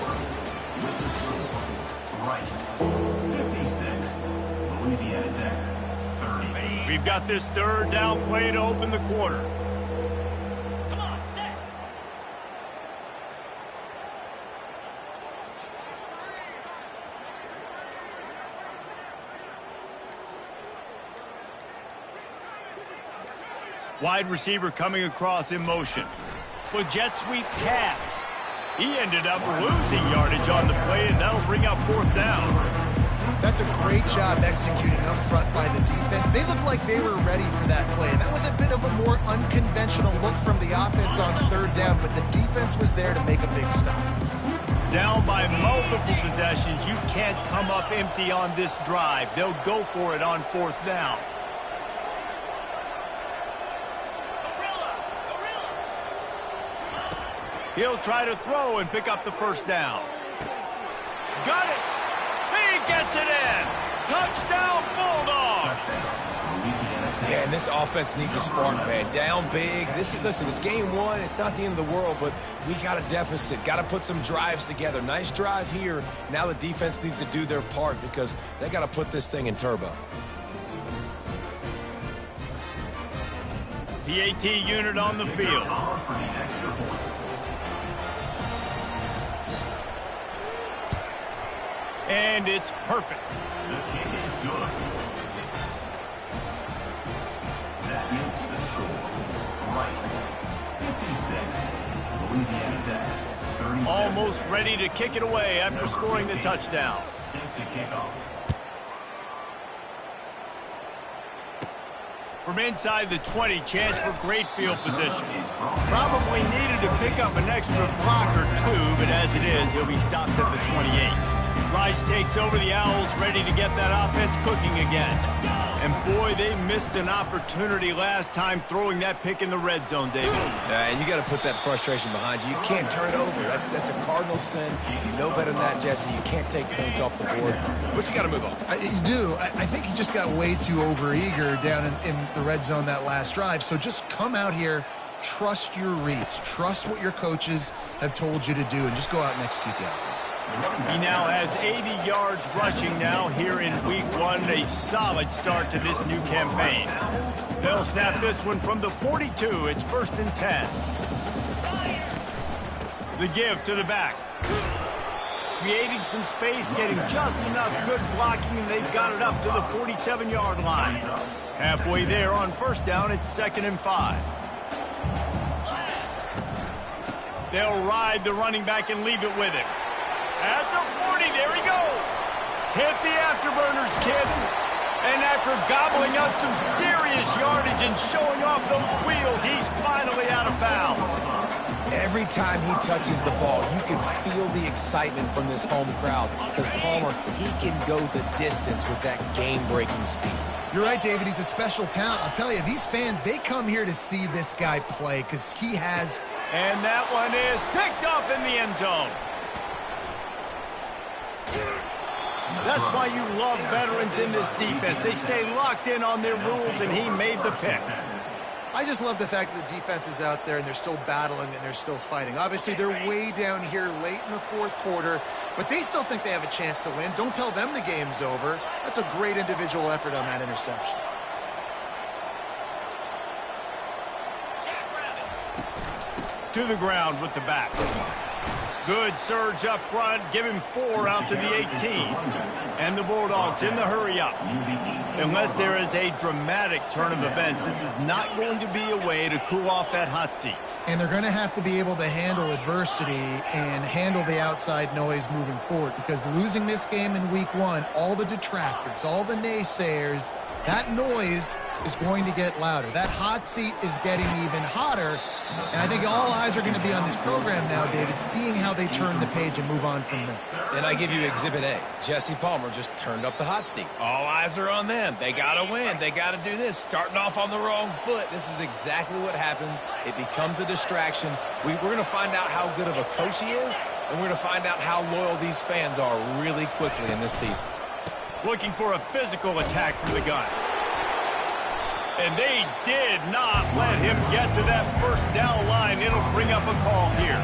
Rice, 56. Louisiana Tech, 30. We've got this 3rd down play to open the quarter. Come on, set. Wide receiver coming across in motion. With jet sweep pass. He ended up losing yardage on the play, and that'll bring up 4th down. That's a great job executing up front by the defense. They looked like they were ready for that play, and that was a bit of a more unconventional look from the offense on 3rd down, but the defense was there to make a big stop. Down by multiple possessions, you can't come up empty on this drive. They'll go for it on 4th down. He'll try to throw and pick up the 1st down. got it. He gets it in. Touchdown, Bulldogs. Yeah, and this offense needs a spark, man. Down big. Listen, it's game one. It's not the end of the world, but we got a deficit. Got to put some drives together. Nice drive here. Now the defense needs to do their part because they got to put this thing in turbo. PAT unit on the field. And it's perfect. The kick is good. That makes the score. Rice, 56. Louisiana Tech, 37. Almost ready to kick it away after scoring the touchdown. Set to kick off. From inside the 20, chance for great field position. Probably needed to pick up an extra block or two, but as it is, he'll be stopped at the 28. Rice takes over the Owls, ready to get that offense cooking again. And boy, they missed an opportunity last time throwing that pick in the red zone, David. And you got to put that frustration behind you. You can't turn it over. That's a cardinal sin. You know better than that, Jesse. You can't take points off the board, but you got to move on. You do. I think he just got way too overeager down in the red zone that last drive. So just come out here, trust your reads, trust what your coaches have told you to do, and just go out and execute the offense. He now has 80 yards rushing now here in week one. A solid start to this new campaign. They'll snap this one from the 42. It's 1st and 10. The give to the back. Creating some space, getting just enough good blocking, and they've got it up to the 47-yard line. Halfway there on 1st down, it's 2nd and 5. They'll ride the running back and leave it with him. At the 40, there he goes. Hit the afterburners, kid. And after gobbling up some serious yardage and showing off those wheels, he's finally out of bounds. Every time he touches the ball, you can feel the excitement from this home crowd because Palmer, he can go the distance with that game-breaking speed. You're right, David. He's a special talent. I'll tell you, these fans, they come here to see this guy play because he has... And that one is picked off in the end zone. That's why you love veterans in this defense. They stay locked in on their rules, and he made the pick. I just love the fact that the defense is out there and they're still battling and they're still fighting. Obviously, they're way down here late in the 4th quarter, but they still think they have a chance to win. Don't tell them the game's over. That's a great individual effort on that interception. To the ground with the back. Good surge up front. Give him 4 out to the 18. And the Bulldogs in the hurry up. Unless there is a dramatic turn of events, this is not going to be a way to cool off that hot seat. And they're going to have to be able to handle adversity and handle the outside noise moving forward, because losing this game in week one, all the detractors, all the naysayers, that noise is going to get louder. That hot seat is getting even hotter. And I think all eyes are going to be on this program now, David, seeing how they turn the page and move on from this. And I give you Exhibit A. Jesse Palmer just turned up the hot seat. All eyes are on them. They got to win. They got to do this. Starting off on the wrong foot. This is exactly what happens. It becomes a distraction. We're going to find out how good of a coach he is, and we're going to find out how loyal these fans are really quickly in this season. Looking for a physical attack from the gun. And they did not let him get to that 1st down line. It'll bring up a call here.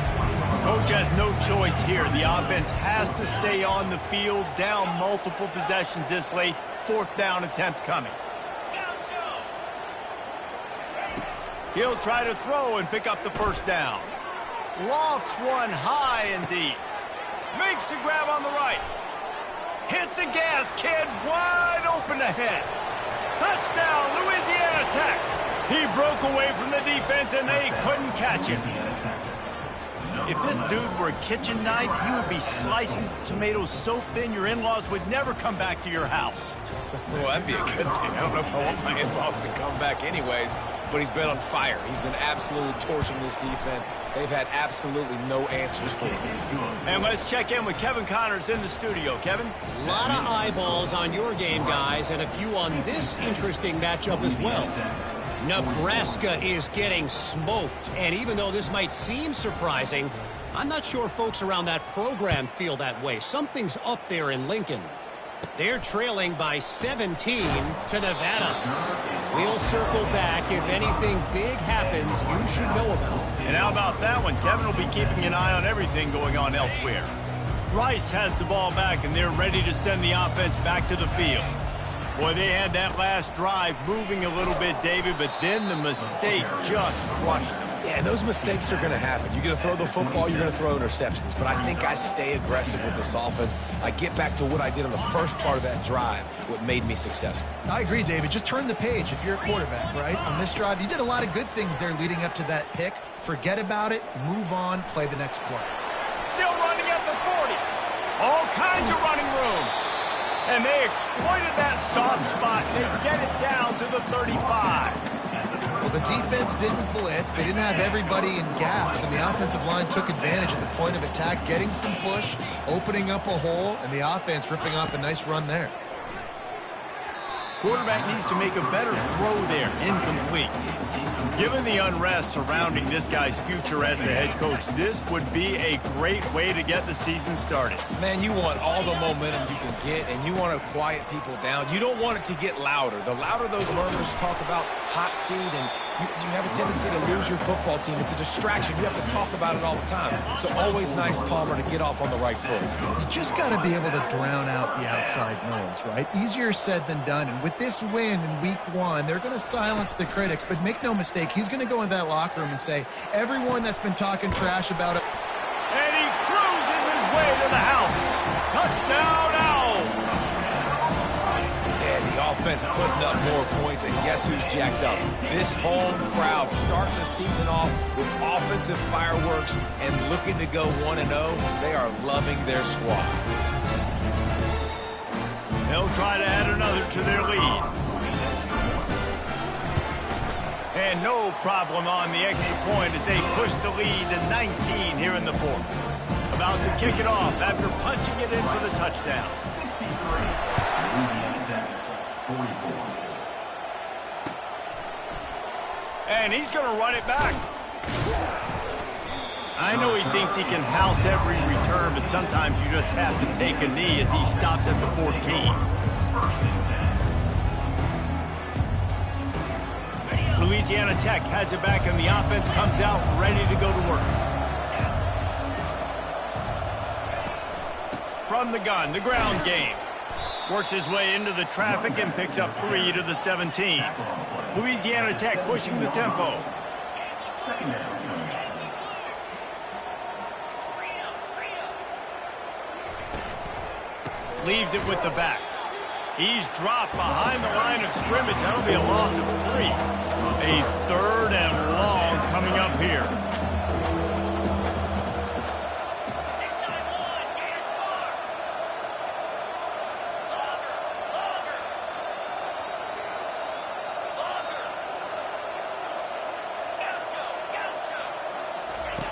Coach has no choice here. The offense has to stay on the field, down multiple possessions this late. 4th down attempt coming. He'll try to throw and pick up the 1st down. Lofts one high and deep. Makes the grab on the right. Hit the gas, kid. Wide open ahead. Touchdown, Louisiana Tech. He broke away from the defense, and they couldn't catch him. If this dude were a kitchen knife, he would be slicing tomatoes so thin your in-laws would never come back to your house. Well, that'd be a good thing. I don't know if I want my in-laws to come back anyways, but he's been on fire. He's been absolutely torching this defense. They've had absolutely no answers for him. And let's check in with Kevin Connors in the studio. Kevin? A lot of eyeballs on your game, guys, and a few on this interesting matchup as well. Nebraska is getting smoked, and even though this might seem surprising, I'm not sure folks around that program feel that way. Something's up there in Lincoln. They're trailing by 17 to Nevada. We'll circle back. If anything big happens, you should know about it. And how about that one? Kevin will be keeping an eye on everything going on elsewhere. Rice has the ball back, and they're ready to send the offense back to the field. Boy, they had that last drive moving a little bit, David, but then the mistake just crushed them. Yeah, those mistakes are going to happen. You're going to throw the football, you're going to throw interceptions. But I think I stay aggressive with this offense. I get back to what I did on the first part of that drive, what made me successful. I agree, David. Just turn the page if you're a quarterback, right? On this drive, you did a lot of good things there leading up to that pick. Forget about it, move on, play the next play. Still running at the 40. All kinds of running room. And they exploited that soft spot. They get it down to the 35. Well, the defense didn't blitz. They didn't have everybody in gaps, and the offensive line took advantage at the point of attack, getting some push, opening up a hole, and the offense ripping off a nice run there. Quarterback needs to make a better throw there. Incomplete. Given the unrest surrounding this guy's future as the head coach, this would be a great way to get the season started. Man, you want all the momentum you can get, and you want to quiet people down. You don't want it to get louder. The louder those murmurs talk about hot seat, and you have a tendency to lose your football team. It's a distraction. You have to talk about it all the time. So always nice, Palmer, to get off on the right foot. You just got to be able to drown out the outside noise, right? Easier said than done. And with this win in week 1, they're going to silence the critics. But make no mistake, he's going to go into that locker room and say, everyone that's been talking trash about it. And he cruises his way to the house. Touchdown, Owls! Yeah, the offense putting up more points, and guess who's jacked up? This home crowd starting the season off with offensive fireworks and looking to go 1-0. They are loving their squad. They'll try to add another to their lead. And no problem on the extra point as they push the lead to 19 here in the fourth. About to kick it off after punching it in for the touchdown. And he's going to run it back. I know he thinks he can house every return, but sometimes you just have to take a knee as he stopped at the 14. Louisiana Tech has it back, and the offense comes out ready to go to work. From the gun, the ground game. Works his way into the traffic and picks up 3 to the 17. Louisiana Tech pushing the tempo. Leaves it with the back. He's dropped behind the line of scrimmage. That'll be a loss of 3. A 3rd and long coming up here.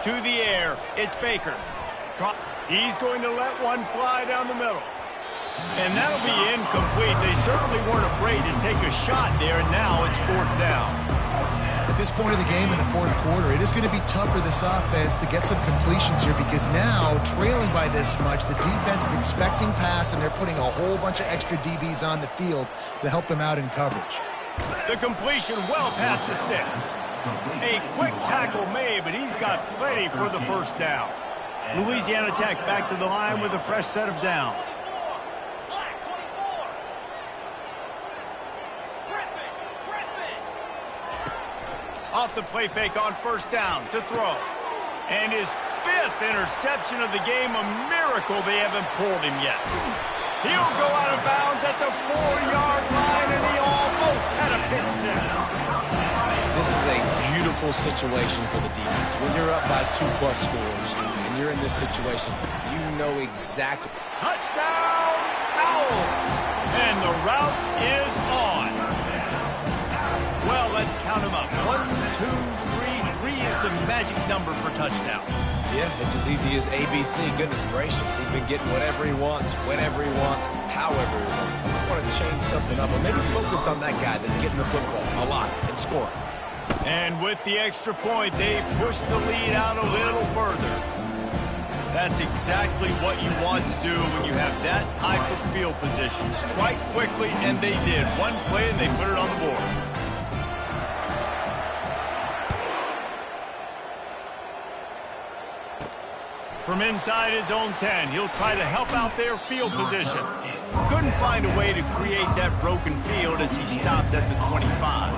To the air, it's Baker. He's going to let one fly down the middle. And that'll be incomplete. They certainly weren't afraid to take a shot there, and now it's 4th down. At this point of the game in the 4th quarter, it is going to be tough for this offense to get some completions here because now, trailing by this much, the defense is expecting pass, and they're putting a whole bunch of extra DBs on the field to help them out in coverage. The completion well past the sticks. A quick tackle made, but he's got plenty for the 1st down. Louisiana Tech back to the line with a fresh set of downs. Off the play fake on 1st down to throw. And his 5th interception of the game, a miracle they haven't pulled him yet. He'll go out of bounds at the 4-yard line, and he almost had a pick 6. This is a beautiful situation for the defense. When you're up by 2+ scores and you're in this situation, you know exactly. Touchdown, Owls! And the route is on. Well, let's count them up. 1, 2, 3. 3 is the magic number for touchdowns. Yeah, it's as easy as ABC. Goodness gracious. He's been getting whatever he wants, whenever he wants, however he wants. I want to change something up, or maybe focus on that guy that's getting the football a lot and scoring. And with the extra point, they push the lead out a little further. That's exactly what you want to do when you have that type of field position. Strike quickly, and they did. One play, and they put it on the board. From inside his own 10, he'll try to help out their field position. Couldn't find a way to create that broken field as he stopped at the 25.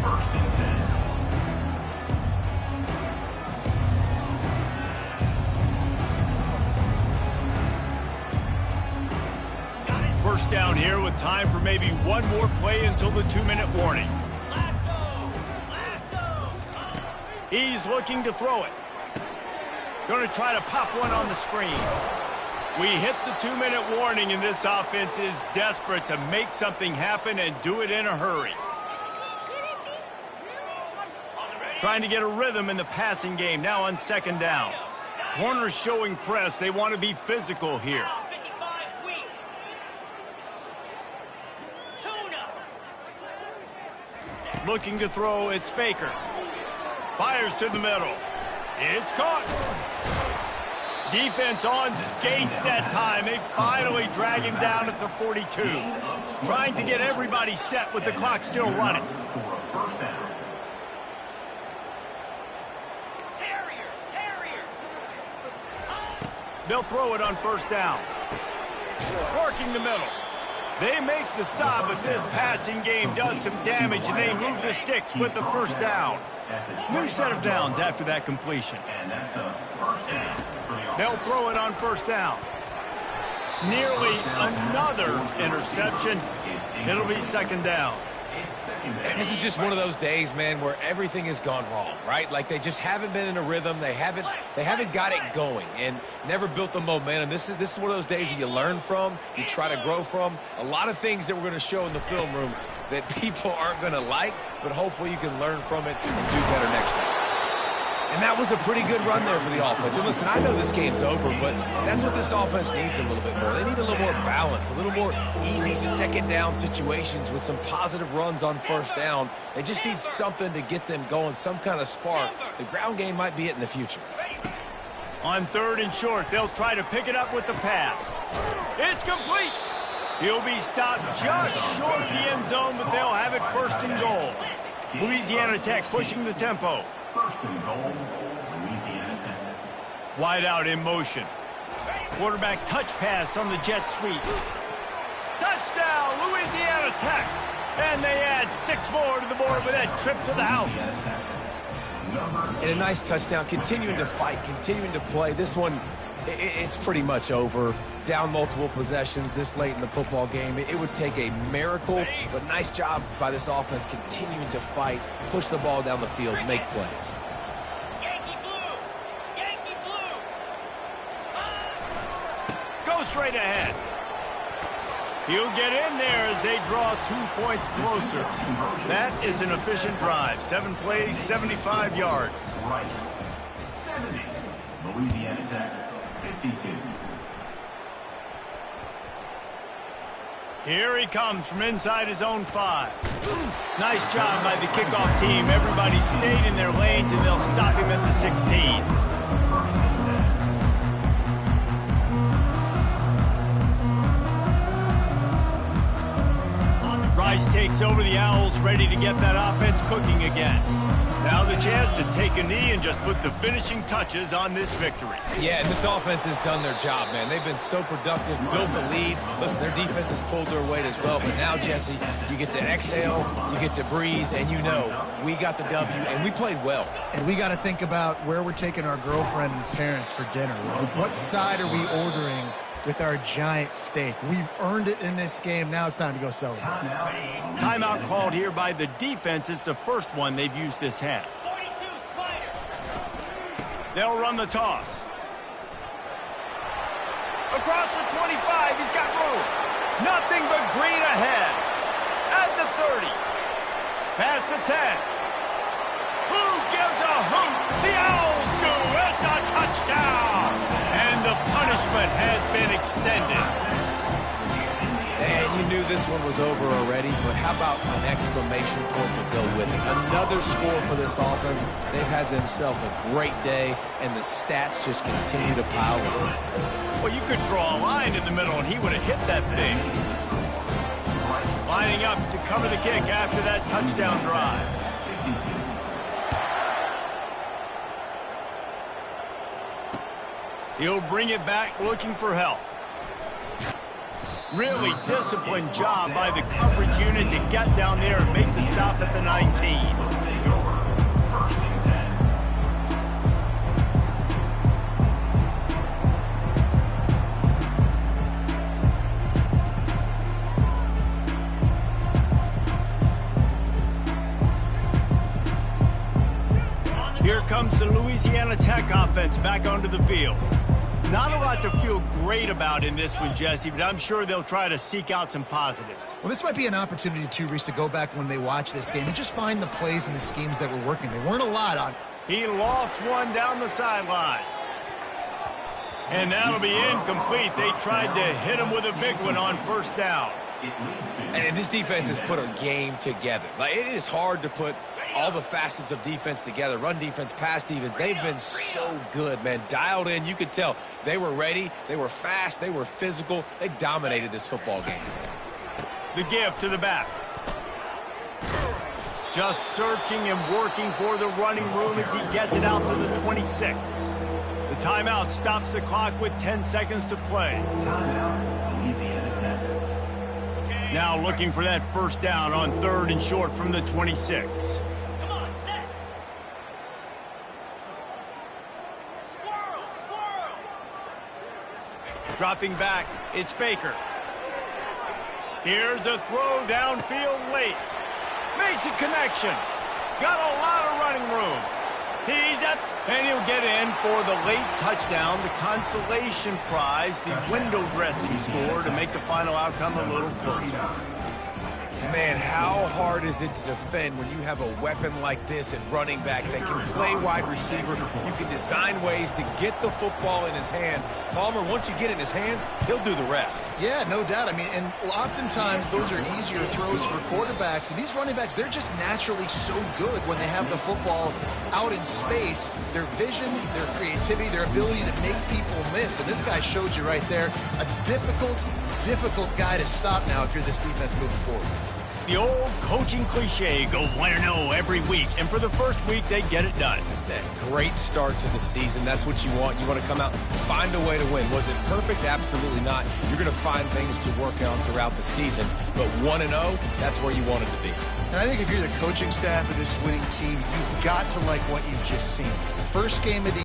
First and 10. First down here with time for maybe one more play until the 2-minute warning. He's looking to throw it. Going to try to pop one on the screen. We hit the 2-minute warning, and this offense is desperate to make something happen and do it in a hurry. Trying to get a rhythm in the passing game now on second down. Corners showing press. They want to be physical here. Looking to throw, it's Baker. Fires to the middle. It's caught. Defense on skates that time. They finally drag him down at the 42. Trying to get everybody set with the clock still running. They'll throw it on first down. Working the middle. They make the stop, but this passing game does some damage, and they move the sticks with the first down. New set of downs after that completion. They'll throw it on first down. Nearly another interception. It'll be second down. And this is just one of those days, man, where everything has gone wrong, right? Like they just haven't been in a rhythm. They haven't got it going and never built the momentum. This is one of those days that you learn from, you try to grow from. A lot of things that we're going to show in the film room that people aren't going to like, but hopefully you can learn from it and do better next time. And that was a pretty good run there for the offense. And listen, I know this game's over, but that's what this offense needs a little bit more. They need a little more balance, a little more easy second down situations with some positive runs on first down. They just need something to get them going, some kind of spark. The ground game might be it in the future. On third and short, they'll try to pick it up with the pass. It's complete. He'll be stopped just short of the end zone, but they'll have it first and goal. Louisiana Tech pushing the tempo. First and goal, Louisiana Tech. Wide out in motion. Quarterback touch pass on the jet sweep. Touchdown, Louisiana Tech. And they add 6 more to the board with that trip to the house. And a nice touchdown, continuing to fight, continuing to play. This one, it's pretty much over. Down multiple possessions this late in the football game. It would take a miracle, but nice job by this offense continuing to fight, push the ball down the field, make plays. Yankee blue! Yankee blue! Go straight ahead. He'll get in there as they draw 2 points closer. That is an efficient drive. 7 plays, 75 yards. Rice, 70. Louisiana Tech, 52. Here he comes from inside his own 5. Nice job by the kickoff team. Everybody stayed in their lanes, and they'll stop him at the 16. Rice takes over the Owls, ready to get that offense cooking again. Now the chance to take a knee and just put the finishing touches on this victory. Yeah, and this offense has done their job, man. They've been so productive, built the lead. Listen, their defense has pulled their weight as well. But now, Jesse, you get to exhale, you get to breathe, and you know we got the W, and we played well. And we got to think about where we're taking our girlfriend and parents for dinner. Right? What side are we ordering with our giant steak? We've earned it in this game. Now it's time to go celebrate. Timeout called here by the defense. It's the first one they've used this half. 42, Spider! They'll run the toss. Across the 25, he's got room. Nothing but green ahead. At the 30. Past the 10. Who gives a hoot? The Owls do. It's a touchdown. And the punishment has been extended. And you knew this one was over already, but how about an exclamation point to go with it? Another score for this offense. They've had themselves a great day, and the stats just continue to pile up. Well, you could draw a line in the middle, and he would have hit that thing. Lining up to cover the kick after that touchdown drive. He'll bring it back looking for help. Really disciplined job by the coverage unit to get down there and make the stop at the 19. Here comes the Louisiana Tech offense back onto the field. Not a lot to feel great about in this one, Jesse, but I'm sure they'll try to seek out some positives. Well, this might be an opportunity, too, Reese, to go back when they watch this game and just find the plays and the schemes that were working. There weren't a lot on. He lost one down the sideline. And that'll be incomplete. They tried to hit him with a big one on first down. And this defense has put a game together. Like, it is hard to put all the facets of defense together. Run defense, pass defense. They've been so good, man. Dialed in. You could tell they were ready. They were fast. They were physical. They dominated this football game. The give to the back. Just searching and working for the running room as he gets it out to the 26. The timeout stops the clock with 10 seconds to play. Now looking for that first down on 3rd and short from the 26. Come on, set. Squirrel, squirrel. Dropping back, it's Baker. Here's a throw downfield late. Makes a connection. Got a lot of running room. He's at, and he'll get in for the late touchdown, the consolation prize, the window dressing score to make the final outcome a little closer. Man, how hard is it to defend when you have a weapon like this at running back that can play wide receiver? You can design ways to get the football in his hand. Palmer, once you get it in his hands, he'll do the rest. Yeah, no doubt. I mean, and oftentimes those are easier throws for quarterbacks. And these running backs, they're just naturally so good when they have the football out in space. Their vision, their creativity, their ability to make people miss. And this guy showed you right there, a difficult guy to stop now if you're this defense moving forward. The old coaching cliche, go 1-0 every week. And for the first week, they get it done. That great start to the season. That's what you want. You want to come out and find a way to win. Was it perfect? Absolutely not. You're going to find things to work on throughout the season. But 1-0, that's where you want it to be. And I think if you're the coaching staff of this winning team, you've got to like what you've just seen. First game of the